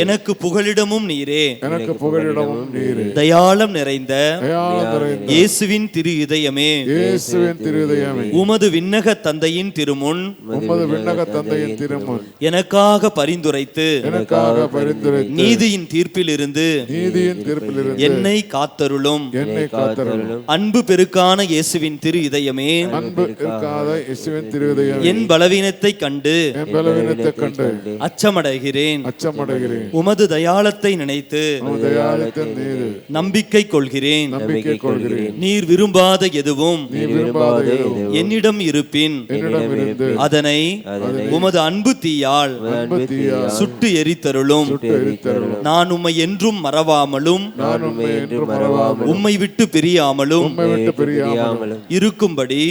எனக்கு புகலிடமும் நீரே. தயாளம் நிறைந்த இயேசுவின் திரு இதயமே, உமது விண்ணக தந்தையின் திருமுன் எனக்காக பரிந்துரைத்து நீதியின் தீர்ப்பில் இருந்து என்னை காத்தருளும். அன்பு பெருக்கான இயேசுவின் திரு இதயமே, என் பலவீனத்தை கண்டு அச்சமடைகிறேன். உமது தயாளத்தை நினைத்து நம்பிக்கை கொள்கிறேன். நீர் விரும்பாத எதுவும் என்னிடம் இருப்பின் அதனை உமது அன்பு தீயால் சுட்டு எரித்தருளும். நான் உம்மை என்றும் மறவாமலும் உம்மை விட்டு பிரியாமலும் இருக்கும்படி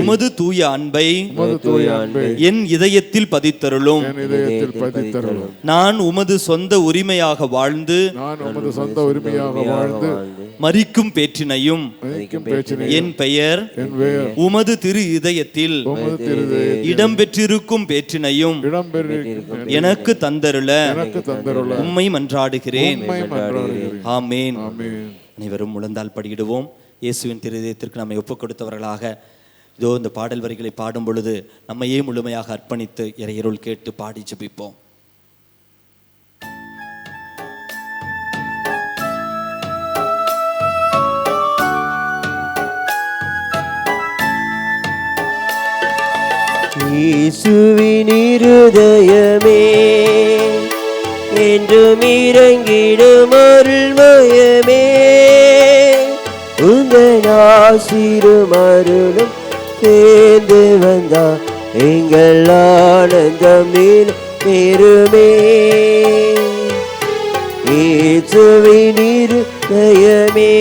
உமது தூய அன்பை என் இதயத்தில் பதித்தருளும். நான் உமது சொந்த உரிமையாக வாழ்ந்து மரிக்கும் பேற்றினையும் என் பெயர் உமது திரு இதயத்தில் இடம்பெற்றிருக்கும் பேற்றினையும் எனக்கு தந்தருள உம்மை மன்றாடுகிறேன். ஆமேன். அனைவரும் முழந்தால் படியிடுவோம். இயேசுவின் திரு இதயத்திற்கு நம்மை ஒப்புக் கொடுத்தவர்களாக இதோ இந்த பாடல் வரிகளை பாடும் பொழுது நம்மையே முழுமையாக அர்ப்பணித்து இறையருள் கேட்டு பாடி ஜெபிப்போம். இயேசுவின் இருதயமே, என்றும் இறங்கிடும் அருள்மயமே, உங்கள் ஆசீரும் அருளும் சேர்ந்து வந்தார் எங்கள் ஆனந்தம் பெருமே. இயேசுவின் இருதயமே,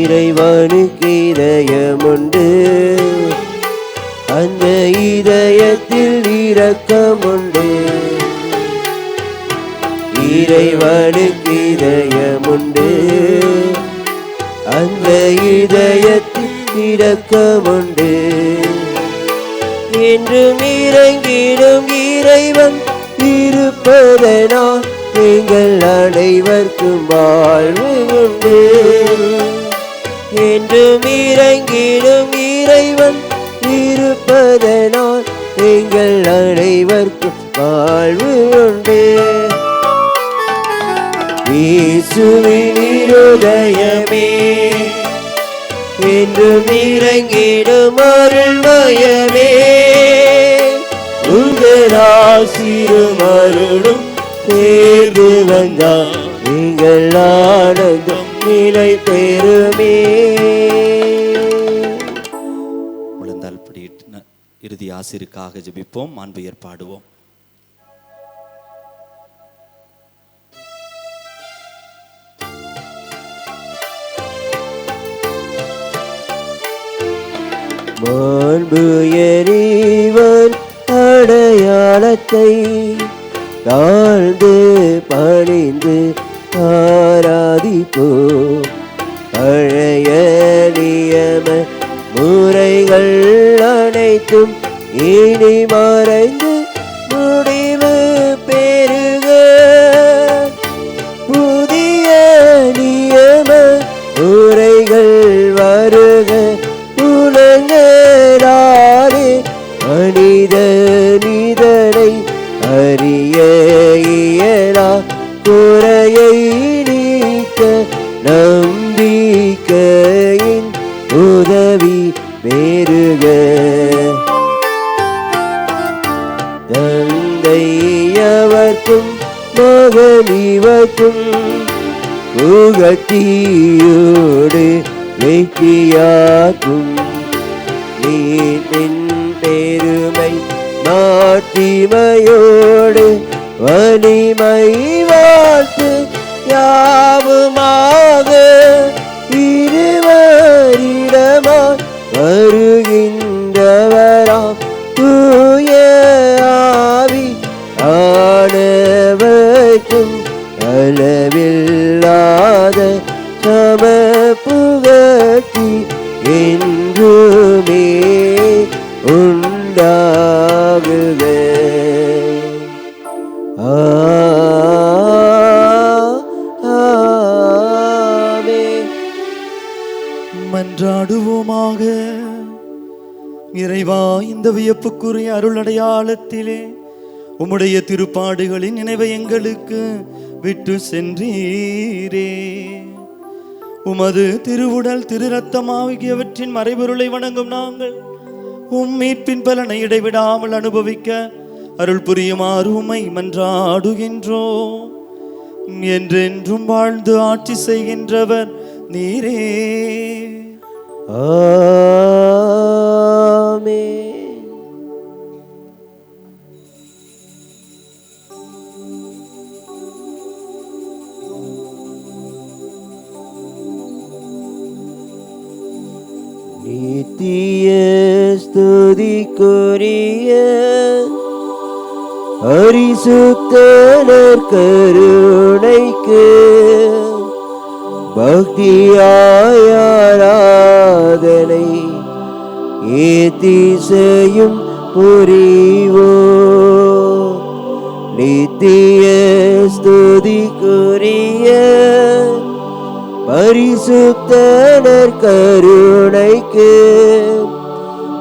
இறைவனுக்கு இதயமுண்டு, அந்த இதயத்தில் இரக்கமுண்டு. இறைவனுக்கு இதயமுண்டு, அந்த இதயத்தில் இரக்கமுண்டு. என்றும் இறங்கிடும் இறைவன் இருப்பதனால் எங்கள் அனைவருக்கும் வாழ்வு உண்டு. என்றும் இறங்கிடும் இறைவன் இருப்பதனால் எங்கள் அனைவருக்கும் வாழ்வு உண்டு. இயேசுவின் இருதயமே, என்றும் இறங்கிடும் அருள்மயமே, உங்கள் ஆசீரும் அருளும் சேர்ந்து வந்தார் எங்கள் ஆனந்தம் நிலை பெருமே. முழந்தால் படியிட்டு இறுதி ஆசிருக்காக ஜெபிப்போம். மாண்புயர் பாடுவோம். மாண்புயரிவன் அடையாளத்தை தாழ்ந்து பணிந்து ஆராதிப்போம். பழைய நியம முறைகள் அனைத்தும் இனி மறைந்து முடிவு பெறுக. புதிய நியம முறைகள் வருக. உலகராலே மனித நிதனை அறிய உதவி பெருக. தந்தையவர்க்கும் மகனிவர்க்கும் புகழ்ச்சியோடு வெற்றியாக்கும். நீரின் பெருமை மாட்சிமையோடு வலிமை வாழ்த்து யாவுமாக இருவரிடமாய் வருகின்றவராம் தூய ஆவி ஆனவர்க்கும் அளவில்லாத சம புகழ்ச்சி என்றுமே உண்டாகுக. மன்றாடுவோமாக. இறைவா, இந்த வியப்புக்குரிய அருளடையாளத்திலே உம்முடைய திருப்பாடுகளின் நினைவை எங்களுக்கு விட்டு சென்றீரே. உமது திருவுடல் திரு ரத்தம் ஆகியவற்றின் மறைபொருளை வணங்கும் நாங்கள் உம் மீட்பின் பலனை இடைவிடாமல் அனுபவிக்க அருள் புரியுமாறு உம்மை மன்றாடுகின்றோம். என்றென்றும் வாழ்ந்து ஆட்சி செய்கின்றவர் நீரே. ஆமென். நித்திய ஸ்துதிக்குரிய பரிசுத்தர் கருணைக்கு பக்தியாய் ஆராதனை ஏத்திசையும் புரிவோம். நித்திய ஸ்துதிக்குரிய பரிசுத்தர் கருணைக்கு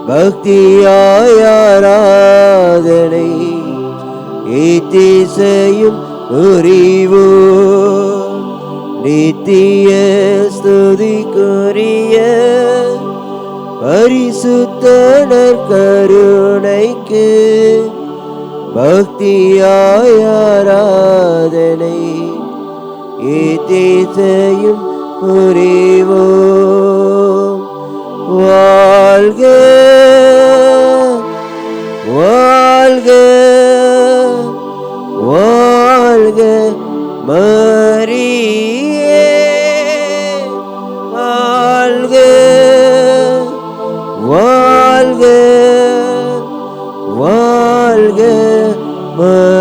பக்தியாய் ஆராதனை ஏத்திசையும் புரிவோம். நித்திய ஸ்துதிக்குரிய பரிசுத்தர் கருணைக்கு பக்தியாய் ஆராதனை ஏத்திசையும் புரிவோம். வாழ்க வாழ்க வாழ்க மரியே, வாழ்க வாழ்க வாழ்க மரியே.